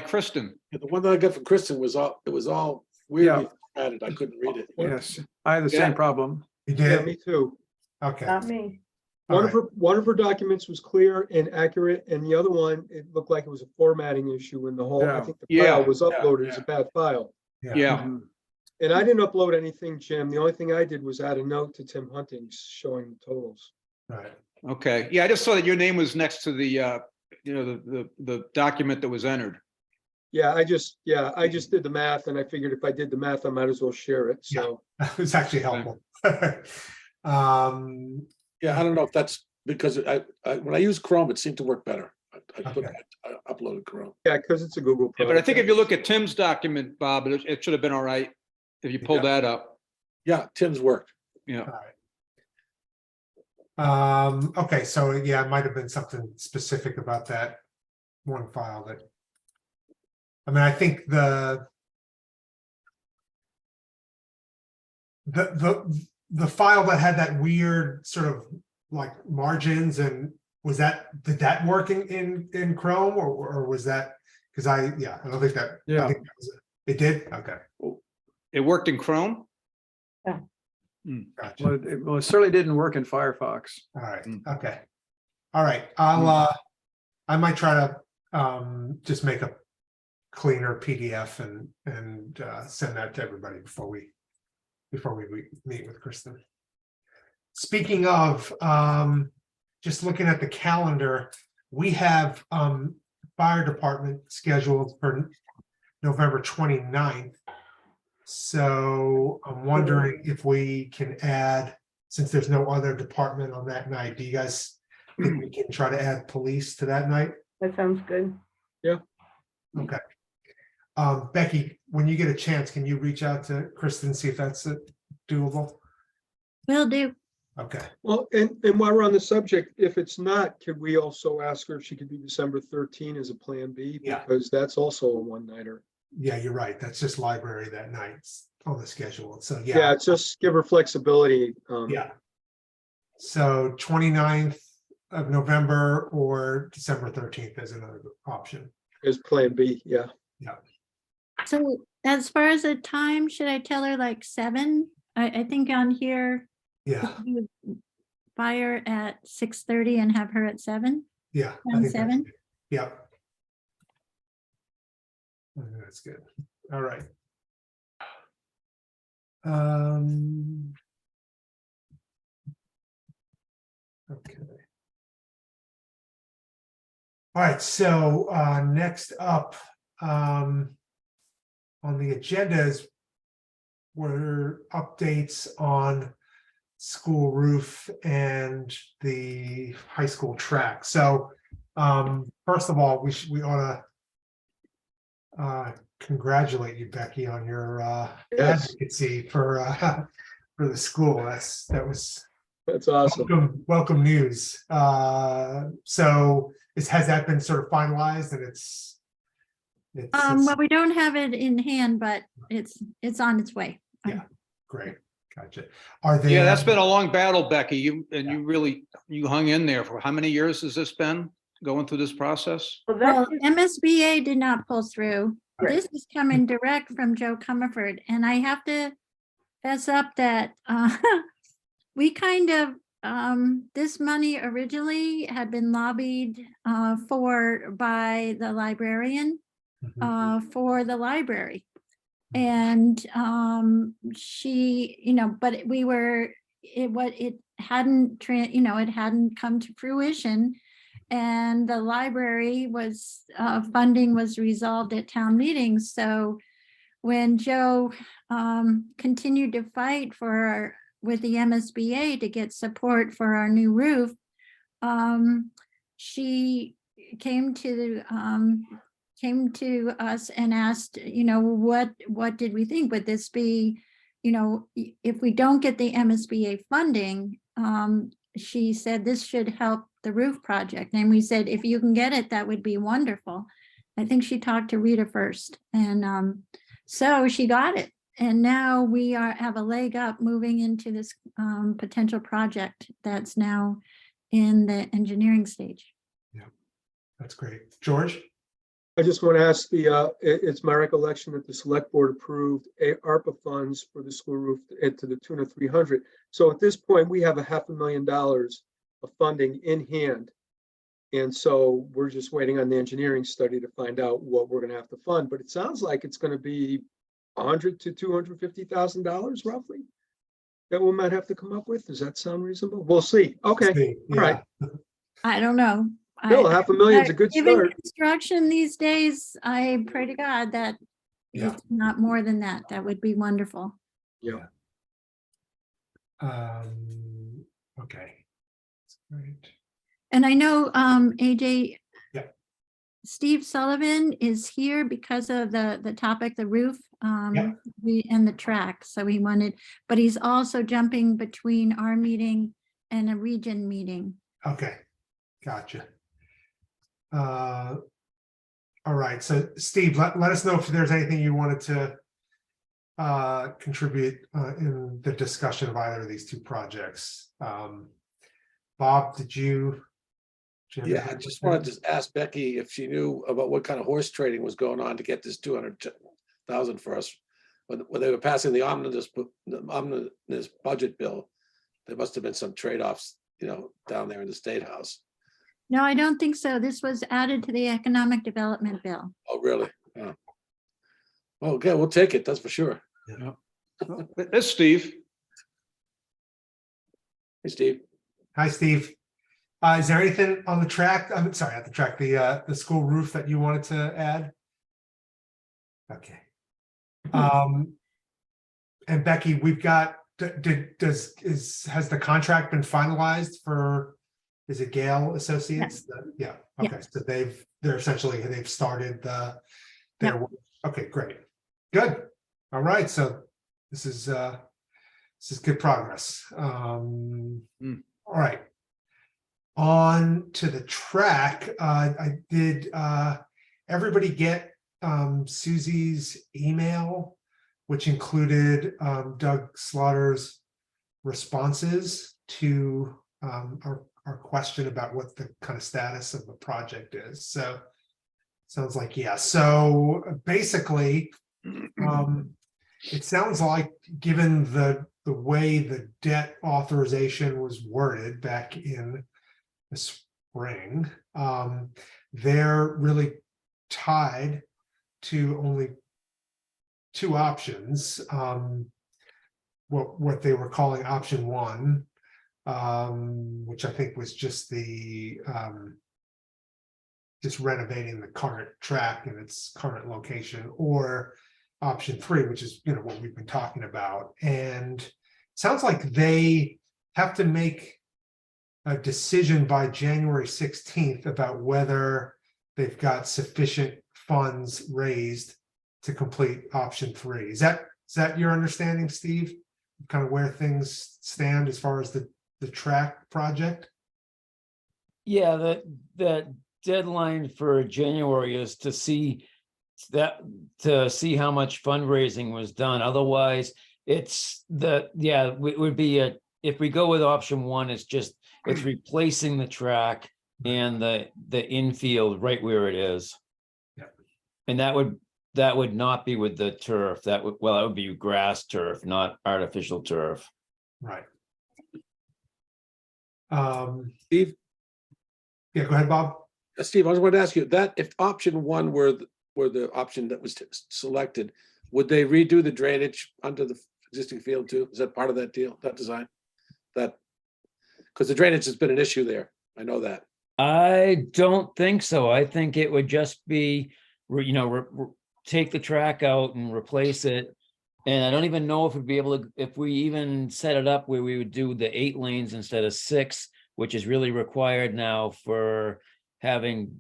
Kristen. Yeah, the one that I got from Kristen was all weirdly formatted. I couldn't read it. yes, I had the Yeah. same problem. You Yeah, did? me too. Okay. Not me. All One of her documents was clear and accurate, and the other one, it looked like it was a formatting issue in the whole, I Yeah. think the Yeah, file was yeah, uploaded as a bad file. Yeah, Mhm. And I didn't upload anything, Jim. The only thing I did was add a note to Tim Hunting's showing the totals. Right. okay. Yeah, I just saw that your name was next to the, the document that was entered. Yeah, I just did the math, and I figured if I did the math, I might as well share it, so. It's actually helpful. Yeah, I don't know if that's because when I use Chrome, it seemed to work better. Okay. I uploaded Chrome. Yeah, because it's a Google. Yeah, but I think if product. you look at Tim's document, Bob, it should have been all right if you pulled that up. Yeah, Tim's worked. Yeah. Okay, so yeah, it might have been something specific about that one file that. I mean, I think the file that had that weird sort of like margins and did that work in Chrome or was that, because I don't think that. Yeah. I think that was it did? Okay, It worked in Chrome? gotcha. Well, it certainly didn't work in Firefox. All right, Mm. okay. All right, I might try to just make a cleaner PDF and send that to everybody before we meet with Kristen. Speaking of, just looking at the calendar, we have fire department scheduled for November 29th. So I'm wondering if we can add, since there's no other department on that night, do you guys think we can try to add police to that night? That sounds good. Okay. Becky, when you get a chance, can you reach out to Kristen, see if that's doable? Will do. Okay. Well, and while we're on the subject, if it's not, could we also ask her if she could do December 13 as a plan B? Yeah. Because that's also a one-nighter. Yeah, you're right. That's just library that night on the schedule. So Yeah, it's just give her flexibility. Yeah. So 29th of November or December 13th is another option. As plan B, yeah. Yeah. So as far as the time, should I tell her like 7? I think on here, Yeah. you fire at 6:30 and have her at 7. Yeah. I Around think that's 7? good. Yep. I think that's good. All right. Okay. All right, so next up on the agenda is were updates on school roof and the high school track. So first of all, we ought to congratulate you, Becky, on your Yes. advocacy for the school. That was That's awesome. welcome news. So has that been sort of finalized and it's Well, we don't have it in hand, but it's on its way. Yeah. Great, gotcha. Are they? Yeah, that's been a long battle, Becky. You hung in there for how many years has this been going through this process? Well, Well, that's, MSBA did not pull through. Right. This is coming direct from Joe Comerford, and I have to fess up that we kind of, this money originally had been lobbied for by the librarian for the library. And she, but we were, it hadn't, it hadn't come to fruition. And the library was, funding was resolved at town meetings. So when Joe continued to fight with the MSBA to get support for our new roof, she came to us and asked, what did we think? Would this be, if we don't get the MSBA funding, she said this should help the roof project. And we said, if you can get it, that would be wonderful. I think she talked to Rita first. And so she got it. And now we have a leg up moving into this potential project that's now in the engineering stage. Yeah, that's great. George? I just want to ask it's my recollection that the select board approved ARPA funds for the school roof to the tune of 300. So at this point, we have $500,000 of funding in hand. And so we're just waiting on the engineering study to find out what we're going to have to fund. But it sounds like it's going to be $100,000 to $250,000 roughly that we might have to come up with. Does that sound reasonable? We'll see. Okay. See, All right. I don't know. Bill, $500,000 is a good Given start. construction these days, I pray to God that Yeah. it's not more than that. That would be wonderful. Yeah. Okay. That's great. And I know, AJ. Yeah. Steve Sullivan is here because of the topic, the roof, Yeah. and the track. So he wanted, but he's also jumping between our meeting and a region meeting. Okay, gotcha. All right, so Steve, let us know if there's anything you wanted to contribute in the discussion of either of these two projects. Bob, did you? Yeah, I just wanted to ask Becky if she knew about what kind of horse trading was going on to get this 200,000 for us. When they were passing the omnibus budget bill, there must have been some trade-offs, down there in the State House. No, I don't think so. This was added to the economic development bill. Oh, really? Oh. Okay, we'll take it, that's for sure. That's Steve. Hey, Steve. Hi, Steve. Is there anything on the track? I'm sorry, not the track, the school roof that you wanted to add? Okay. And Becky, we've got, has the contract been finalized for, is it Gale Associates? Yeah, okay, so they've started their work. Okay, great. Good. All right, so this is good progress. All right. On to the track. I did everybody get Susie's email, which included Doug Slaughter's responses to our question about what the kind of status of the project is. So sounds like, yeah. So basically, it sounds like, given the way the debt authorization was worded back in the spring, they're really tied to only two options. What they were calling option one, which I think was just just renovating the current track in its current location, or option three, which is what we've been talking about. And it sounds like they have to make a decision by January 16th about whether they've got sufficient funds raised to complete option three. Is that your understanding, Steve? Kind of where things stand as far as the track project? Yeah, the deadline for January is to see how much fundraising was done. Otherwise, it would be if we go with option one, it's replacing the track and the infield right where it is. Yeah. And that would that would not be with the turf. That would, well, that would be grass turf, not artificial turf. Right. Steve, Yeah, go ahead, Bob. Steve, I was going to ask you that if option one were the option that was selected, would they redo the drainage under the existing field too? Is that part of that deal, that design? That, because the drainage has been an issue there. I know that. I don't think so. I think it would just be, take the track out and replace it. And I don't even know if we'd be able to, if we even set it up where we would do the 8 lanes instead of 6, which is really required now for having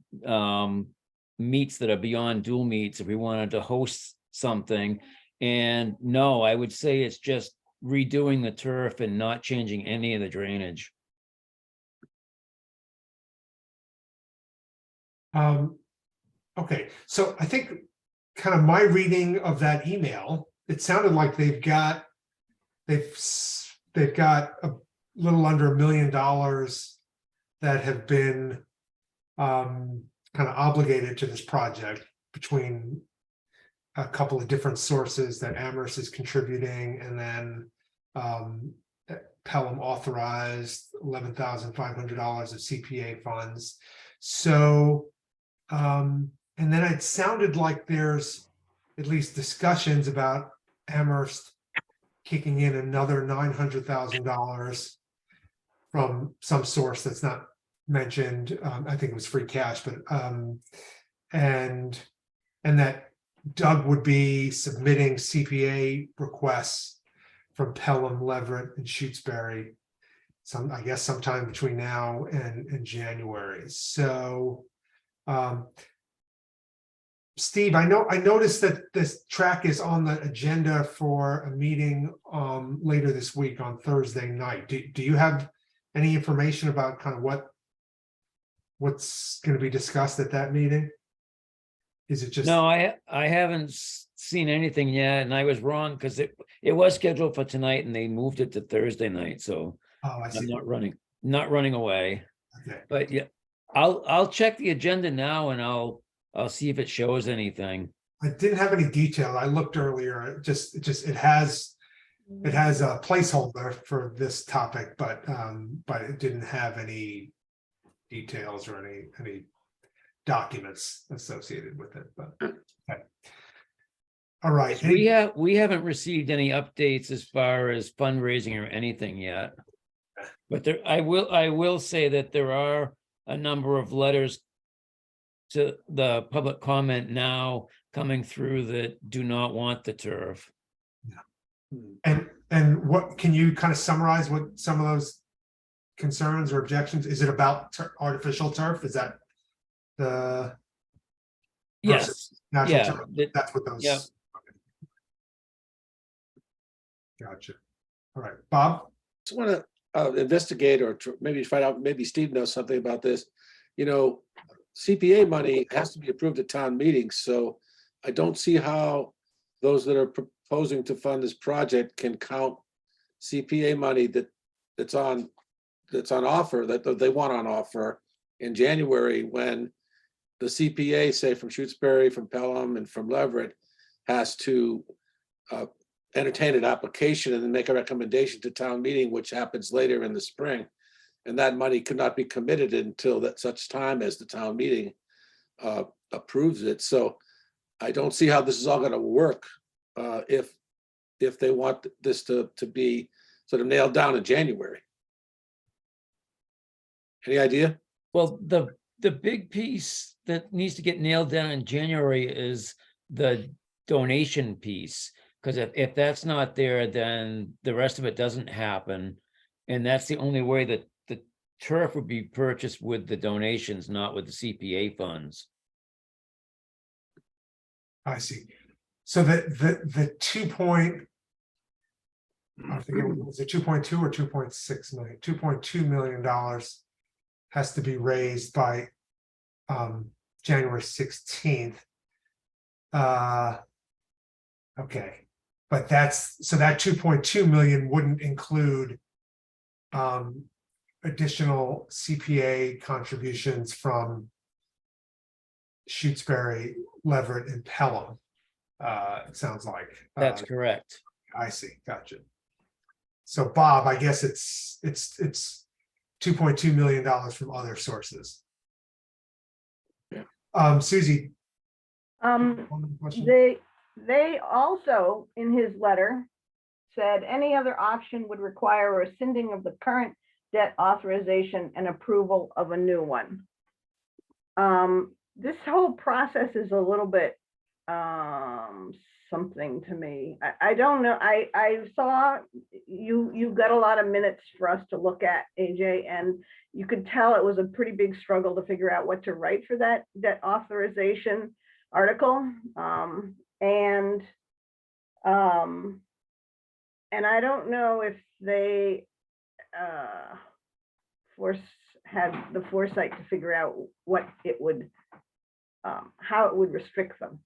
meets that are beyond dual meets if we wanted to host something. And no, I would say it's just redoing the turf and not changing any of the drainage. Okay, so I think kind of my reading of that email, it sounded like they've got a little under $1 million that have been kind of obligated to this project between a couple of different sources that Amherst is contributing, and then Pelham authorized $11,500 of CPA funds. So and then it sounded like there's at least discussions about Amherst kicking in another $900,000 from some source that's not mentioned. I think it was free cash, but and that Doug would be submitting CPA requests from Pelham, Leverett, and Shutesbury. I guess sometime between now and January. So. Steve, I noticed that this track is on the agenda for a meeting later this week on Thursday night. Do you have any information about kind of what's going to be discussed at that meeting? Is it just? No, I haven't seen anything yet, and I was wrong because it was scheduled for tonight and they moved it to Thursday night. So Oh, I see. I'm not running away. Okay. But yeah, I'll check the agenda now and I'll see if it shows anything. I didn't have any detail. I looked earlier. It has a placeholder for this topic, but it didn't have any details or any documents associated with it. But okay. All right. We haven't received any updates as far as fundraising or anything yet. But I will say that there are a number of letters to the public comment now coming through that do not want the turf. And what can you kind of summarize what some of those concerns or objections? Is it about artificial turf? Is that the Yes. natural Yeah, turf? That's what those. Yeah. Gotcha. All right, Bob. Just want to investigate or maybe find out. Maybe Steve knows something about this. CPA money has to be approved at town meetings, so I don't see how those that are proposing to fund this project can count CPA money that's on offer, that they want on offer in January, when the CPA, say from Shutesbury, from Pelham, and from Leverett, has to entertain an application and then make a recommendation to town meeting, which happens later in the spring. And that money could not be committed until that such time as the town meeting approves it. So I don't see how this is all going to work if they want this to be sort of nailed down in January. Any idea? Well, the big piece that needs to get nailed down in January is the donation piece. Because if that's not there, then the rest of it doesn't happen. And that's the only way that the turf would be purchased, with the donations, not with the CPA funds. I see. So the 2 point, I think it was it 2.2 or 2.6 million, $2.2 million has to be raised by January 16th. Okay, but that 2.2 million wouldn't include additional CPA contributions from Shutesbury, Leverett, and Pelham. it sounds like. That's correct. I see, gotcha. So Bob, I guess it's $2.2 million from other sources. Susie. one question? They also, in his letter, said any other option would require a rescinding of the current debt authorization and approval of a new one. This whole process is a little bit something to me. I don't know. I saw you got a lot of minutes for us to look at, AJ, and you could tell it was a pretty big struggle to figure out what to write for that authorization article. And I don't know if they had the foresight to figure out what it would, how it would restrict them.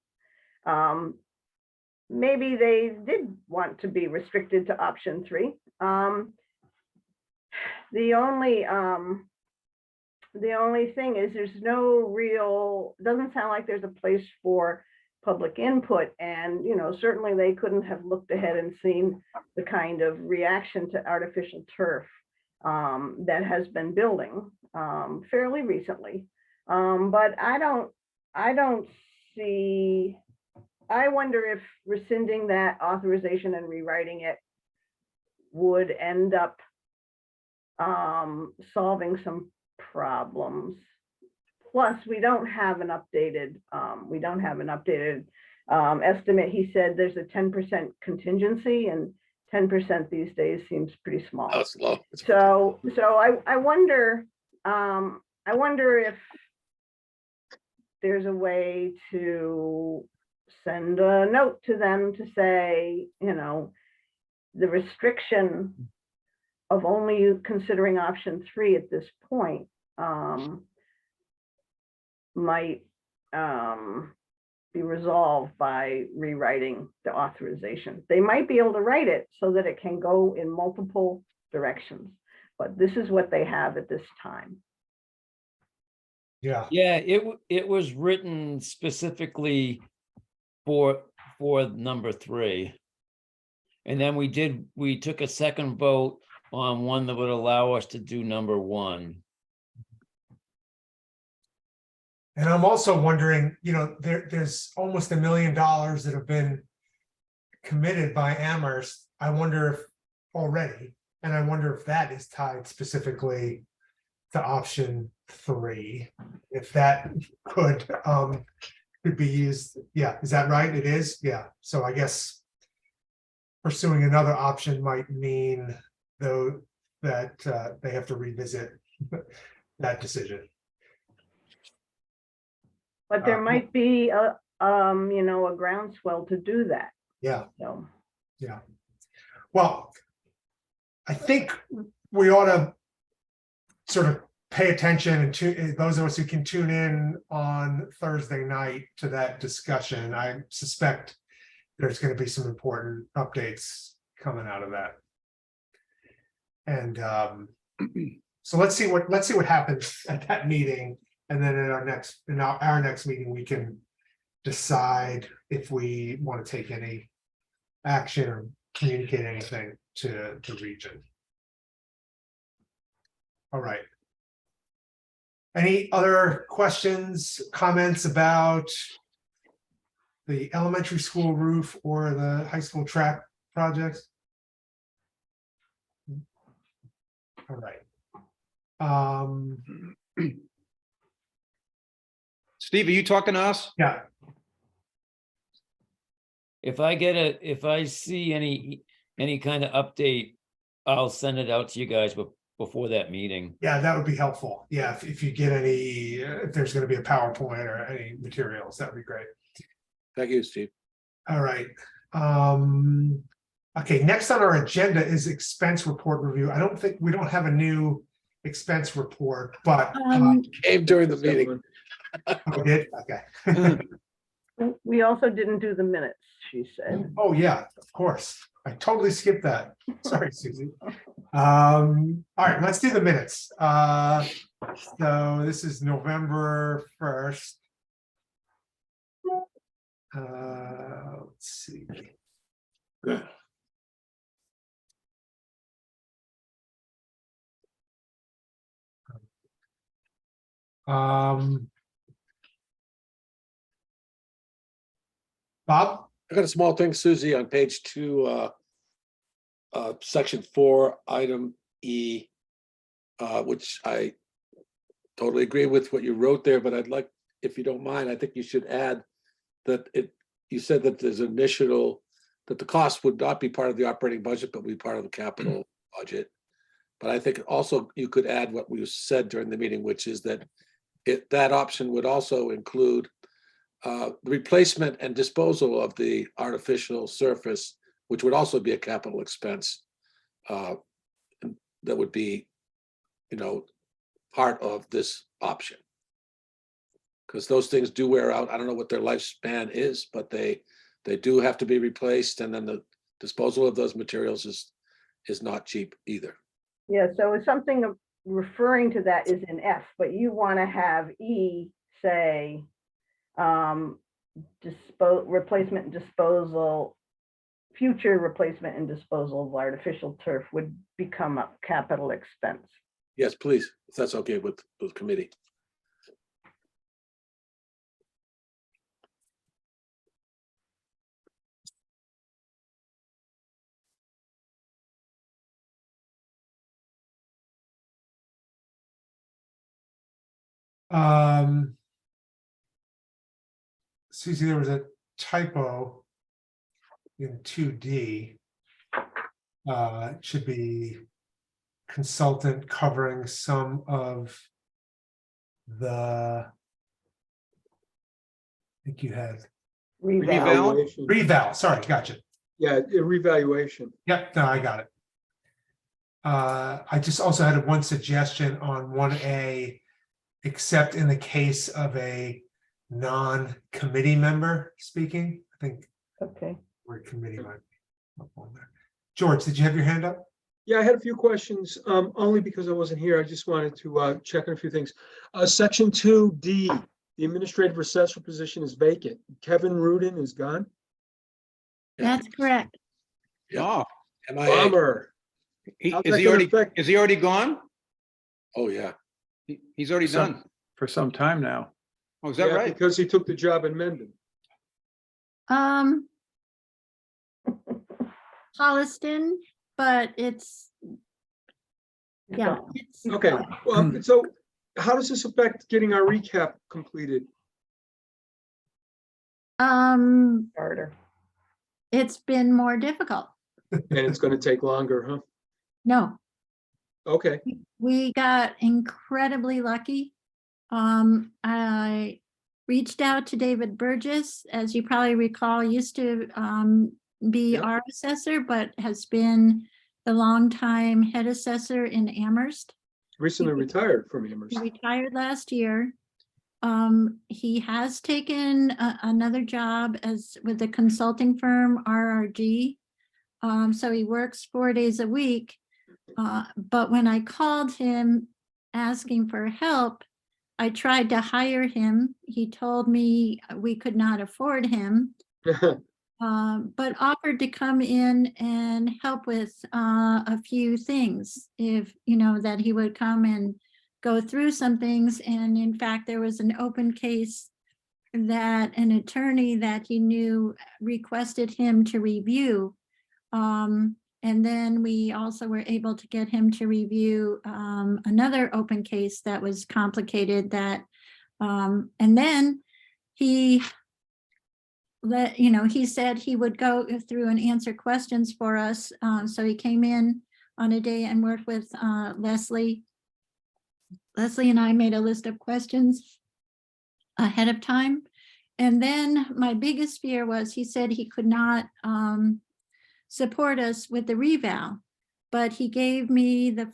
Maybe they did want to be restricted to option 3. The only thing is there's no real, doesn't sound like there's a place for public input, and certainly they couldn't have looked ahead and seen the kind of reaction to artificial turf that has been building fairly recently. But I don't see, I wonder if rescinding that authorization and rewriting it would end up solving some problems. Plus, we don't have an updated estimate. He said there's a 10% contingency, and 10% these days seems pretty small. That's low. So I wonder if there's a way to send a note to them to say, the restriction of only considering option 3 at this point might be resolved by rewriting the authorization. They might be able to write it so that it can go in multiple directions, but this is what they have at this time. Yeah. Yeah, it was written specifically for number 3. And then we took a second vote on one that would allow us to do number 1. And I'm also wondering, there's almost $1 million that have been committed by Amherst. I wonder if already, and I wonder if that is tied specifically to option 3, if that could be used. Yeah, is that right? It is. Yeah. So I guess pursuing another option might mean, though, that they have to revisit that decision. But there might be a groundswell to do that. Yeah. So. Yeah. Well, I think we ought to sort of pay attention, and those of us who can tune in on Thursday night to that discussion. I suspect there's going to be some important updates coming out of that. And so let's see what happens at that meeting, and then at our next meeting we can decide if we want to take any action or communicate anything to the region. All right. Any other questions, comments about the elementary school roof or the high school track projects? All right. Steve, are you talking to us? Yeah. If I see any kind of update, I'll send it out to you guys before that meeting. Yeah, that would be helpful. Yeah, if you get any, if there's going to be a PowerPoint or any materials, that would be great. Thank you, Steve. All right. Okay, next on our agenda is expense report review. We don't have a new expense report, but Came during the meeting. we did. Okay. We also didn't do the minutes, she said. Oh yeah, of course. I totally skipped that. Sorry, Susie. All right, let's do the minutes. So this is November 1st. Let's see. Bob? I got a small thing, Susie, on page 2, section 4, item E, which I totally agree with what you wrote there, but I'd like, if you don't mind, I think you should add that you said that there's initial, that the cost would not be part of the operating budget, but be part of the capital budget. But I think also you could add what we said during the meeting, which is that that option would also include the replacement and disposal of the artificial surface, which would also be a capital expense. That would be, part of this option. Because those things do wear out. I don't know what their lifespan is, but they do have to be replaced, and then the disposal of those materials is not cheap either. Yeah, so it's something referring to that is in F, but you want to have E say replacement and disposal, future replacement and disposal of artificial turf would become a capital expense. Yes, please, if that's okay with the committee. Susie, there was a typo in 2D. It should be consultant covering some of the, I think you had Revaluation. reval, sorry, gotcha. Yeah, revaluation. Yep, no, I got it. I just also had one suggestion on 1A, except in the case of a non-committee member speaking. I think Okay. word committee might be up on there. George, did you have your hand up? Yeah, I had a few questions, only because I wasn't here. I just wanted to check on a few things. Section 2D, the administrative assessor position is vacant. Kevin Rudin is gone. That's correct. Oh, MIA. Bummer. is How's that he gonna already, affect- is he already gone? Oh, yeah. He's already done. For some time now. Oh, is that Yeah, right? because he took the job in Mendon. Holliston, but it's, yeah. it's- Okay, well, so how does this affect getting our recap completed? Harder. It's been more difficult. And it's gonna take longer, huh? No, Okay, we got incredibly lucky. I reached out to David Burgess, as you probably recall, used to be Yep. our assessor, but has been the longtime head assessor in Amherst. recently retired from He Amherst. retired last year. He has taken another job with the consulting firm RRG. So he works 4 days a week. But when I called him asking for help, I tried to hire him. He told me we could not afford him, but offered to come in and help with a few things. If, that he would come and go through some things. And in fact, there was an open case that an attorney that he knew requested him to review. And then we also were able to get him to review another open case that was complicated and then he he said he would go through and answer questions for us. So he came in on a day and worked with Leslie. Leslie and I made a list of questions ahead of time. And then my biggest fear was, he said he could not support us with the reval, but he gave me the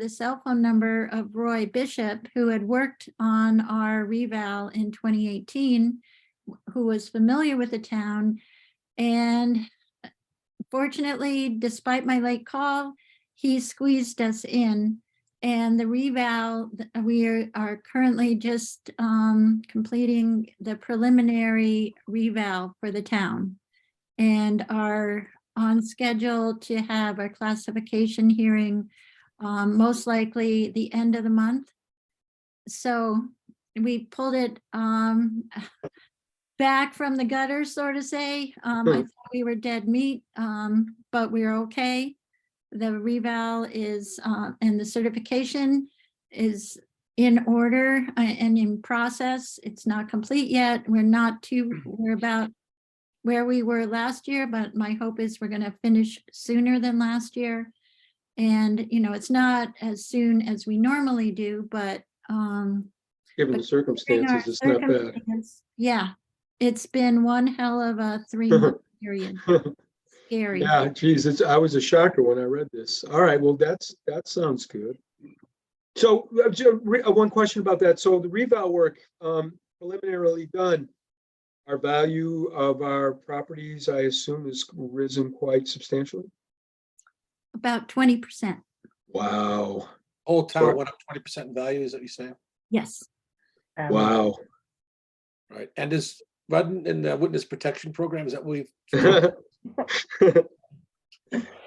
cell phone number of Roy Bishop, who had worked on our reval in 2018, who was familiar with the town. And fortunately, despite my late call, he squeezed us in. And the reval, we are currently just completing the preliminary reval for the town. and are on schedule to have our classification hearing, most likely the end of the month. So we pulled it back from the gutter, so to say. I thought we were dead meat, but we're okay. The reval is, and the certification is in order and in process. It's not complete yet. We're about where we were last year, but my hope is we're gonna finish sooner than last year. And, you know, it's not as soon as we normally do, but Given the but circumstances, it's not bad. circumstance, yeah, it's been one hell of a 3-month period. Scary. Yeah, geez, I was a shocker when I read this. All right, well, that sounds good. So one question about that. So the reval work, preliminarily done, our value of our properties, I assume, has risen quite substantially. About 20%. Wow, Whole Sure. town went up 20% in value, is that what you're saying? Yes. wow. Right, and is Rudden in the witness protection program, is that what we've?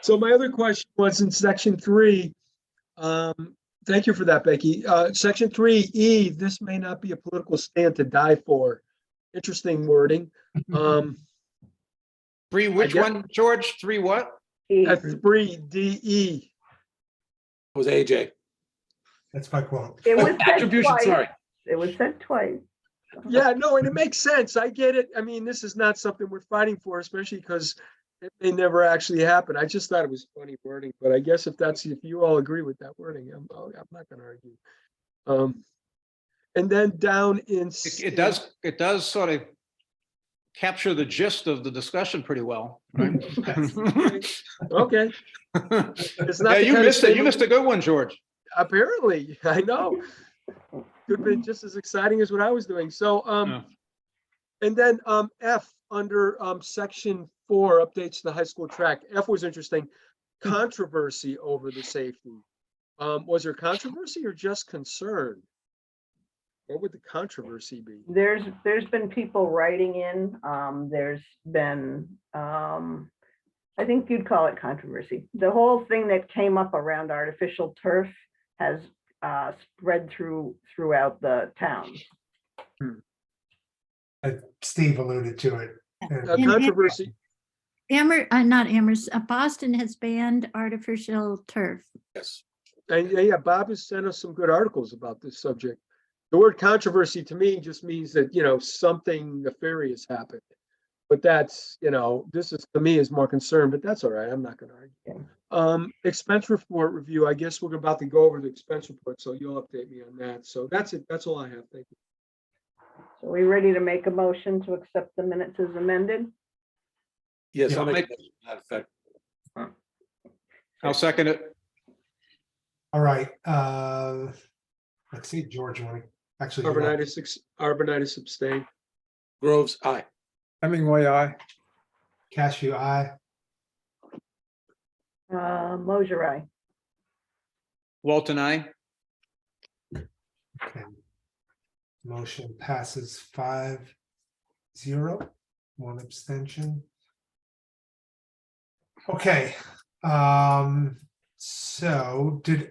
So my other question was in section 3. Thank you for that, Becky. Section 3E, this may not be a political stand to die for. Interesting wording. 3, which get- one, George? 3 what? At 3DE. Was AJ. That's my quote. It was said Attribution, twice. sorry. It was said twice. Yeah, no, and it makes sense. I get it. I mean, this is not something we're fighting for, especially because it may never actually happen. I just thought it was funny wording, but I guess if you all agree with that wording, I'm not going to argue. And then down in It does sort of capture the gist of the discussion pretty well, right? okay. It's not Yeah, the you kind of missed it. You statement- missed a good one, George. Apparently, I know. Could have been just as exciting as what I was doing. So, Yeah. and then F under section 4, updates to the high school track. F was interesting. Controversy over the safety. Was there controversy or just concern? What would the controversy be? There's been people writing in, there's been, I think you'd call it controversy. The whole thing that came up around artificial turf has spread throughout the town. Steve alluded to it. And Controversy. Not Amherst, Boston has banned artificial turf. Yes. And yeah, Bob has sent us some good articles about this subject. The word controversy to me just means that, something nefarious happened. But that's, this is, to me, is more concern, but that's all right. I'm not going to argue. Expense report review. I guess we're about to go over the expense report, so you'll update me on that. So that's it. That's all I have. Thank you. So we ready to make a motion to accept the minutes as amended? Yes, Yeah, I'll make make- a motion to that effect. I'll second it. all right, let's see, George, you want to actually? do that? Arbonitis abstain. Groves, aye. Hemingway, aye. Cashew, aye. Mosier, aye. Walton, I. Okay. Motion passes 5-0, 1 abstention. Okay, so I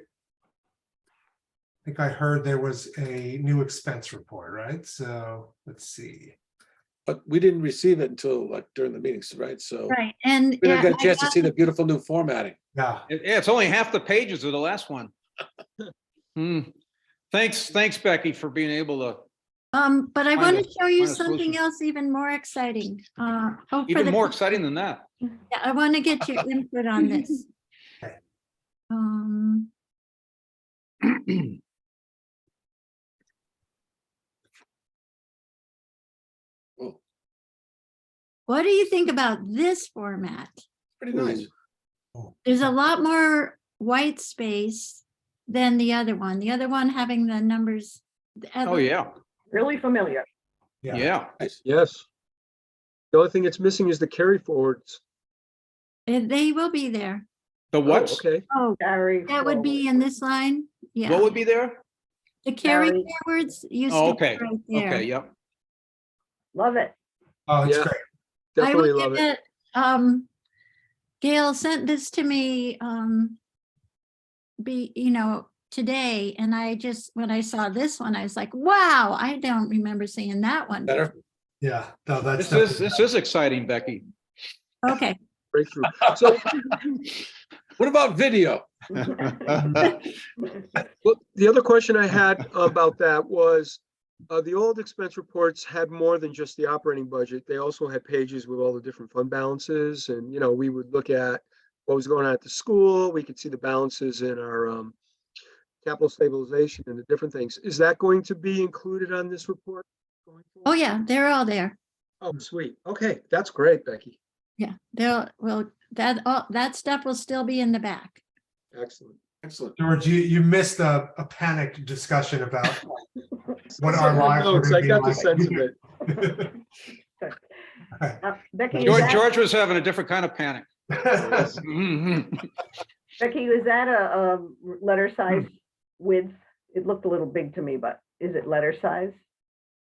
think I heard there was a new expense report, right? So let's see. But we didn't receive it until like during the meetings, right? So Right, and we didn't yeah, get a chance to see the beautiful new formatting. Yeah, Yeah, it's only half the pages of the last one. Thanks, Becky, for being able to, but I Find want a- to show you find a something solution. else even more exciting. For even the- more exciting than that. Yeah, I want to get your input on this. Okay. Oh, What do you think about this format? pretty nice. There's a lot more white space than the other one. The other one having the numbers. Oh, yeah, Really familiar. yeah. yeah. Nice. Yes. The only thing that's missing is the carry forwards. They will be there. The Oh, what? okay. Oh, Carry. that would be in this line. What Yeah, would be there? the carry Carry. forwards used Oh, to be okay, right there. okay, yep. Love it. Oh, it's Yeah. great. Definitely I will love give it. it Gail sent this to me, today, and I just, when I saw this one, I was like, wow, I don't remember seeing that one. Better? Yeah, no, that's. This is exciting, Becky. Okay, Breakthrough. So, What about video? well, the other question I had about that was, the old expense reports had more than just the operating budget. They also had pages with all the different fund balances, and, we would look at what was going on at the school. We could see the balances in our, capital stabilization and the different things. Is that going to be included on this report? going oh forward? yeah, they're all there. Oh, sweet. Okay, that's great, Becky. Yeah, that stuff will still be in the back. Excellent. Excellent. George, you missed a panicked discussion about what our Some lives were notes, gonna I be got the like. sense of it. Becky, George was having a different kind of panic. Becky, is that a letter size width? It looked a little big to me, but is it letter size?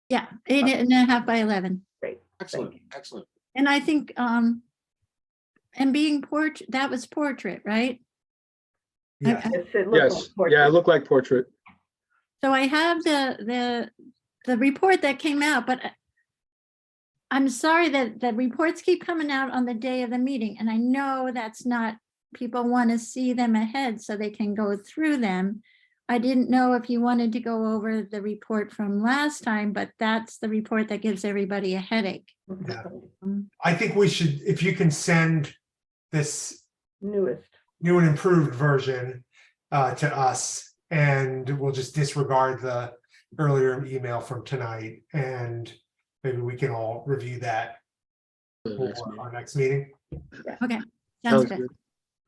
Yeah, 8.5 by 11. Great. Excellent, excellent. And I think, and being that was portrait, right? Yeah, It looked Yes, like portrait. yeah, it looked like portrait. So I have the report that came out, but I'm sorry that the reports keep coming out on the day of the meeting, and I know that's not, people want to see them ahead so they can go through them. I didn't know if you wanted to go over the report from last time, but that's the report that gives everybody a headache. Yeah. Um, I think we should, if you can send this Newest. new and improved version to us, and we'll just disregard the earlier email from tonight, and maybe we can all review that for our next meeting. Okay, sounds Sounds good. good.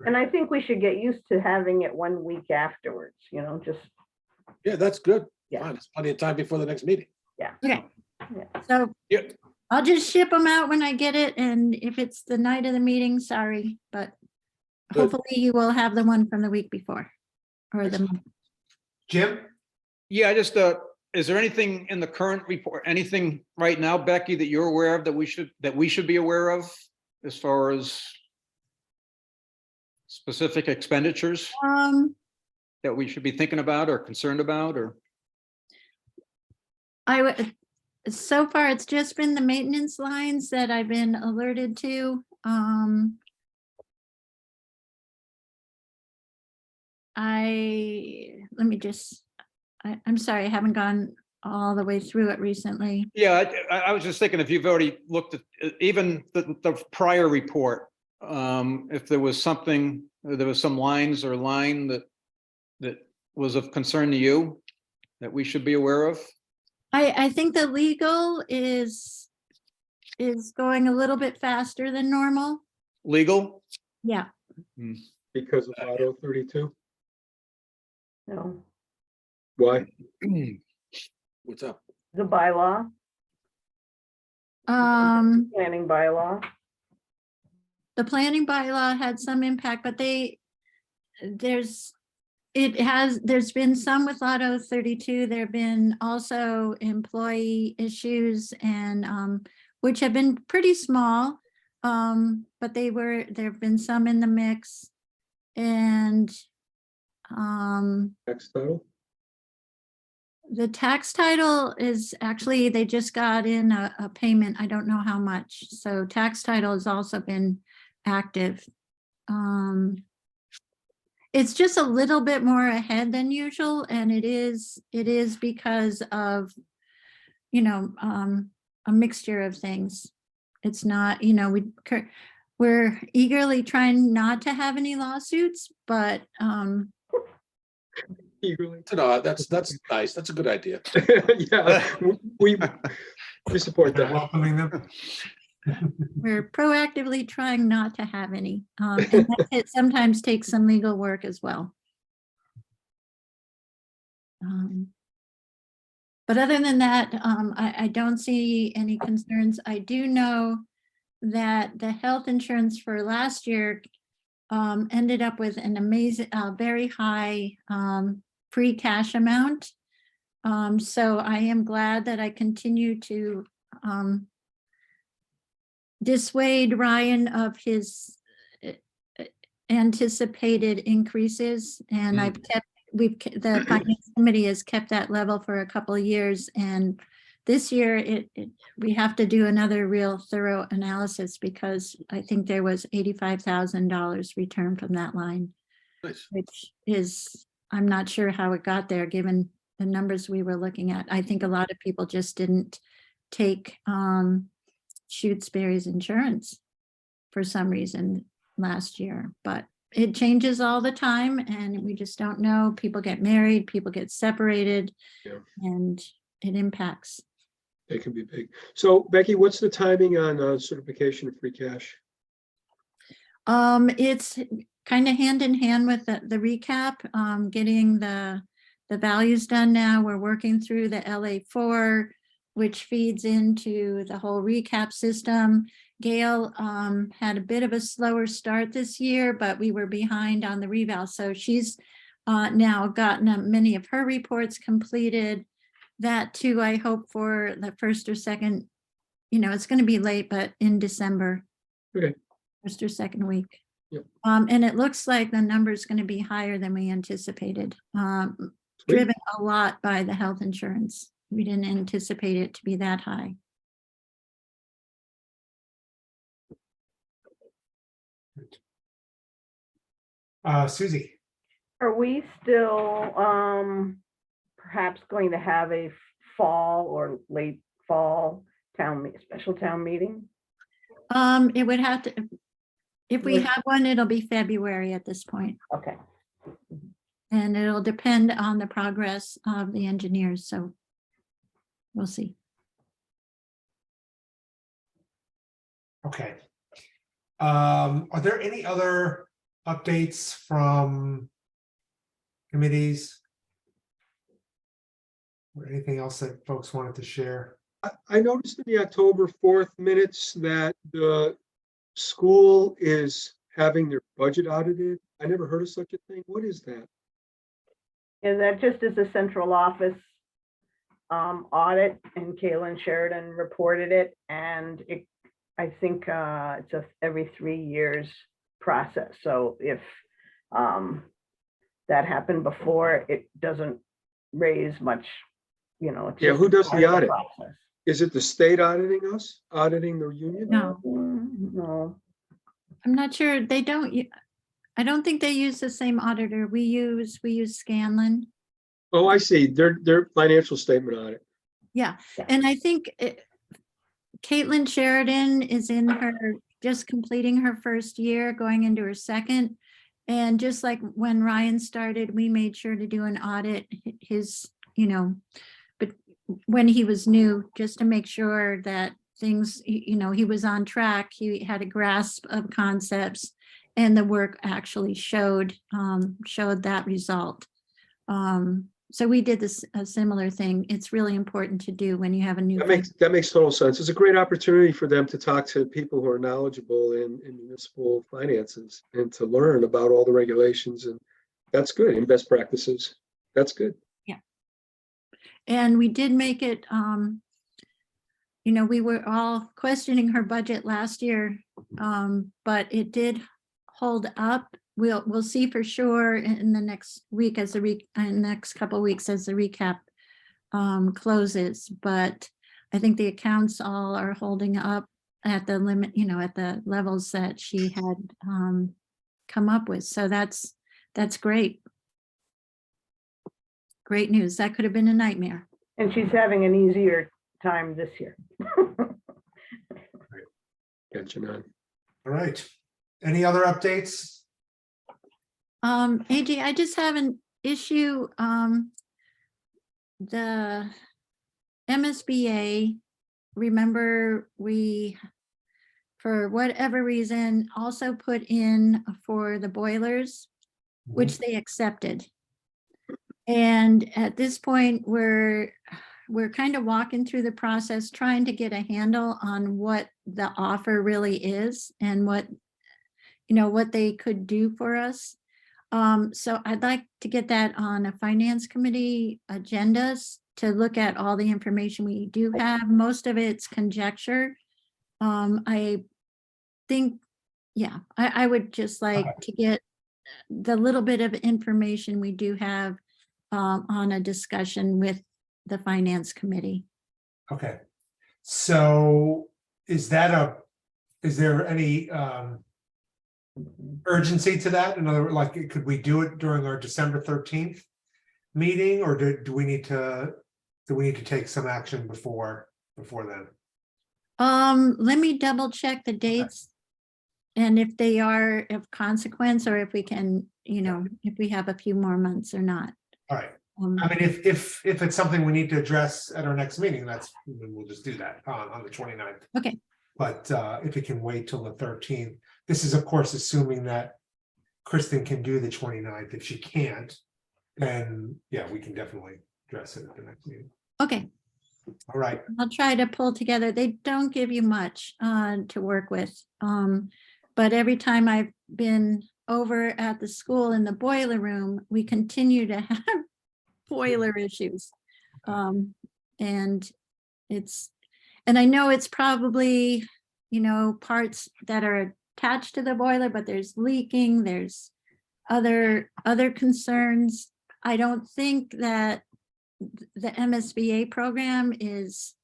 And I think we should get used to having it 1 week afterwards, just, Yeah, that's good. Yeah. Fine. It's plenty of time before the next meeting. Okay, Yeah. so Yeah. I'll just ship them out when I get it, and if it's the night of the meeting, sorry, but Good. hopefully you will have the one from the week before, or the month. Jim? Yeah, is there anything in the current report, anything right now, Becky, that you're aware of that we should be aware of as far as specific expenditures that we should be thinking about or concerned about, or? So far, it's just been the maintenance lines that I've been alerted to. I'm sorry, I haven't gone all the way through it recently. Yeah, I was just thinking if you've already looked at even the prior report, if there was something, there was some lines or line that was of concern to you that we should be aware of. I think the legal is going a little bit faster than normal. Legal? Yeah, Because of Auto 32. no, Why? What's up? the bylaw, planning bylaw. the planning bylaw had some impact, but there's been some with Auto 32. There have been also employee issues and which have been pretty small, but there have been some in the mix. And Next title? the tax title is actually, they just got in a payment. I don't know how much. So tax title has also been active. It's just a little bit more ahead than usual, and it is because of, a mixture of things. It's not, we're eagerly trying not to have any lawsuits, but Eagerly. No, that's nice. That's a good idea. Yeah, we support They're that. welcoming them. we're proactively trying not to have any. And it sometimes takes some legal work as well. But other than that, I don't see any concerns. I do know that the health insurance for last year ended up with an amazing, very high free cash amount. So I am glad that I continue to dissuade Ryan of his anticipated increases, and I've kept, the finance committee has kept that level for a couple of years, and this year we have to do another real thorough analysis because I think there was $85,000 returned from that line, Nice. which is, I'm not sure how it got there, given the numbers we were looking at. I think a lot of people just didn't take Shutesbury's insurance for some reason last year, but it changes all the time and we just don't know. People get married, people get separated, Yeah. and it impacts. It can be big. So Becky, what's the timing on certification of free cash? It's kind of hand in hand with the recap, getting the values done now. We're working through the LA4, which feeds into the whole recap system. Gail had a bit of a slower start this year, but we were behind on the reval. So she's now gotten many of her reports completed. That too, I hope for the first or second, it's going to be late, but in December. Okay. First or second week. Yep. And it looks like the number is going to be higher than we anticipated. Driven a lot by the health insurance. We didn't anticipate it to be that high. Susie, Are we still perhaps going to have a fall or late fall special town meeting? It would have to, if we have one, it'll be February at this point. Okay. And it'll depend on the progress of the engineers, so we'll see. okay. Are there any other updates from committees? Or anything else that folks wanted to share? I noticed in the October 4th minutes that the school is having their budget audited. I never heard of such a thing. What is that? Is that just as a central office audit, and Kaylin Sheridan reported it, and I think it's a every 3 years process. So if that happened before, it doesn't raise much, it's Yeah, just who does part the of audit? process. Is it the state auditing us, auditing the union? No, No, I'm not sure. They don't, I don't think they use the same auditor. We use Scanlon. Oh, I see. Their financial statement audit. Yeah, and I think Caitlin Sheridan is in just completing her first year, going into her second. And just like when Ryan started, we made sure to do an audit, but when he was new, just to make sure that things, he was on track, he had a grasp of concepts, and the work actually showed that result. So we did a similar thing. It's really important to do when you have a new. That makes total sense. It's a great opportunity for them to talk to people who are knowledgeable in municipal finances and to learn about all the regulations, and that's good, and best practices. That's good. Yeah. And we did make it, we were all questioning her budget last year, but it did hold up. We'll see for sure in the next week next couple of weeks as the recap closes. But I think the accounts all are holding up at the limit, at the levels that she had come up with. So that's great. Great news. That could have been a nightmare. and she's having an easier time this year. Gotcha, Nan. All right. Any other updates? AJ, I just have an issue. The MSBA, remember we, for whatever reason, also put in for the boilers, which they accepted. And at this point, we're kind of walking through the process, trying to get a handle on what the offer really is and what they could do for us. So I'd like to get that on a finance committee agendas to look at all the information we do have. Most of it's conjecture. I think, yeah, I would just like Okay. to get the little bit of information we do have on a discussion with the finance committee. Okay. So is there any urgency to that? In other words, like, could we do it during our December 13th meeting, or do we need to take some action before then? Let me double check the dates. And if they are of consequence, or if we can, if we have a few more months or not. All right. Um, I mean, if it's something we need to address at our next meeting, we'll just do that on the 29th. Okay. But if it can wait till the 13th, this is of course assuming that Kristen can do the 29th. If she can't, then yeah, we can definitely address it at the next meeting. Okay, All right. I'll try to pull together. They don't give you much to work with. But every time I've been over at the school in the boiler room, we continue to have boiler issues. And I know it's probably, parts that are attached to the boiler, but there's leaking, there's other concerns. I don't think that the MSBA program is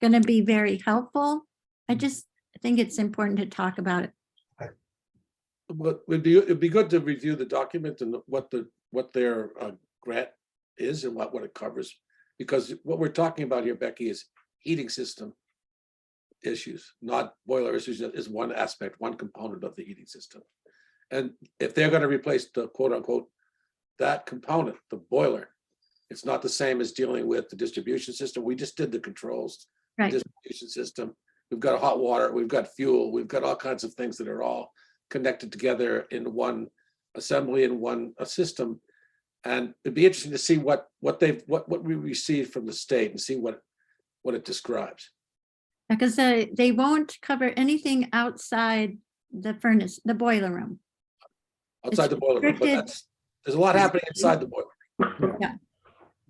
going to be very helpful. I just think it's important to talk about it. But it'd be good to review the document and what their grant is and what it covers. Because what we're talking about here, Becky, is heating system issues, not boiler issues. That is one aspect, one component of the heating system. And if they're going to replace the quote unquote, that component, the boiler, it's not the same as dealing with the distribution system. We just did the controls, Right. distribution system. We've got hot water, we've got fuel, we've got all kinds of things that are all connected together in one assembly, in one system. And it'd be interesting to see what we received from the state and see what it describes. Because they won't cover anything outside the furnace, the boiler room. Outside the boiler room, but restricted. there's a lot happening inside the boiler. Yeah.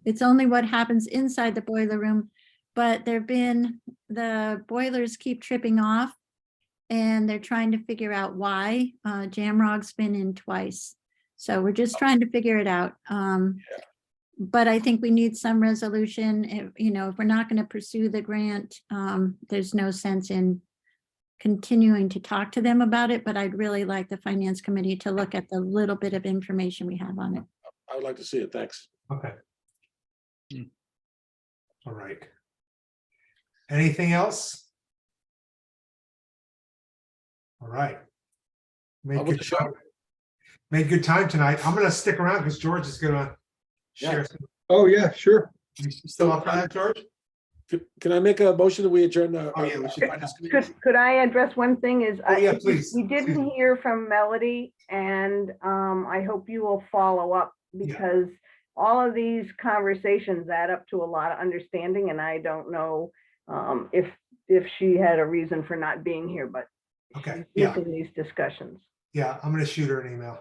It's only what happens inside the boiler room, but the boilers keep tripping off and they're trying to figure out why. Jamrog's been in twice. So we're just trying to figure it out. But I think we need some resolution. If we're not going to pursue the grant, there's no sense in continuing to talk to them about it, but I'd really like the finance committee to look at the little bit of information we have on it. I would like to see it. Thanks. Okay. All right. Anything else? All right. How about the show? Made good time tonight. I'm gonna stick around because George is gonna share. Yeah. some- Oh, yeah, sure. You still up for that, George? Can I make a motion that we adjourn? Oh, yeah, we should. finance committee? Could I address one thing is, Oh, yeah, please. we Excuse didn't me. hear from Melody, and I hope you will follow up, because all of these conversations add up to a lot of understanding, and I don't know if she had a reason for not being here, but Okay, she's yeah, missing these discussions. yeah, I'm gonna shoot her an email.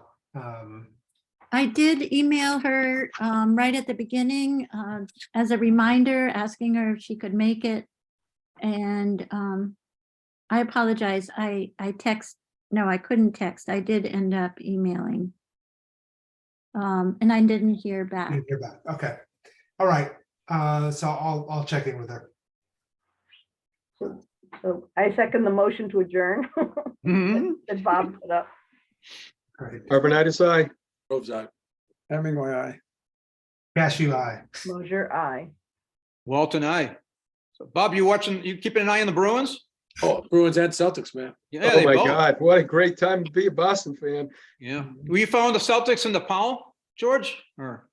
I did email her right at the beginning as a reminder, asking her if she could make it. And I apologize. I couldn't text. I did end up emailing. And I didn't hear back. Didn't hear back. Okay, all right. So I'll check in with her. So I second the motion to adjourn Mhm. that Bob put up. Great. Arvanitis, aye. Grove's eye. Hemingway, aye. Cashew, aye. Mosier, aye. Walton, I. So Bob, you keeping an eye on the Bruins? Oh, Bruins and Celtics, man. Yeah, Oh they my both. God, what a great time to be a Boston fan. Yeah. Were you following the Celtics in the Powell, George? Or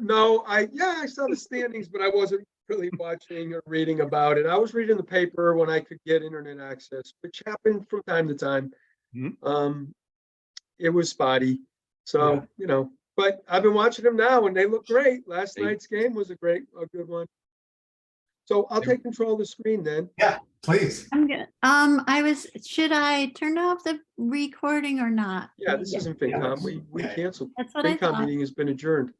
No, I saw the standings, but I wasn't really watching or reading about it. I was reading the paper when I could get internet access, which happened from time to time. Mhm. It was spotty. So, but I've been watching them now and they look great. Last They- night's game was a good one. So I'll take control of the screen then. Yeah, please. I'm good. Should I turn off the recording or not? Yeah, this isn't FinCom. We Yeah. canceled. That's what I FinCom thought. meeting has been adjourned.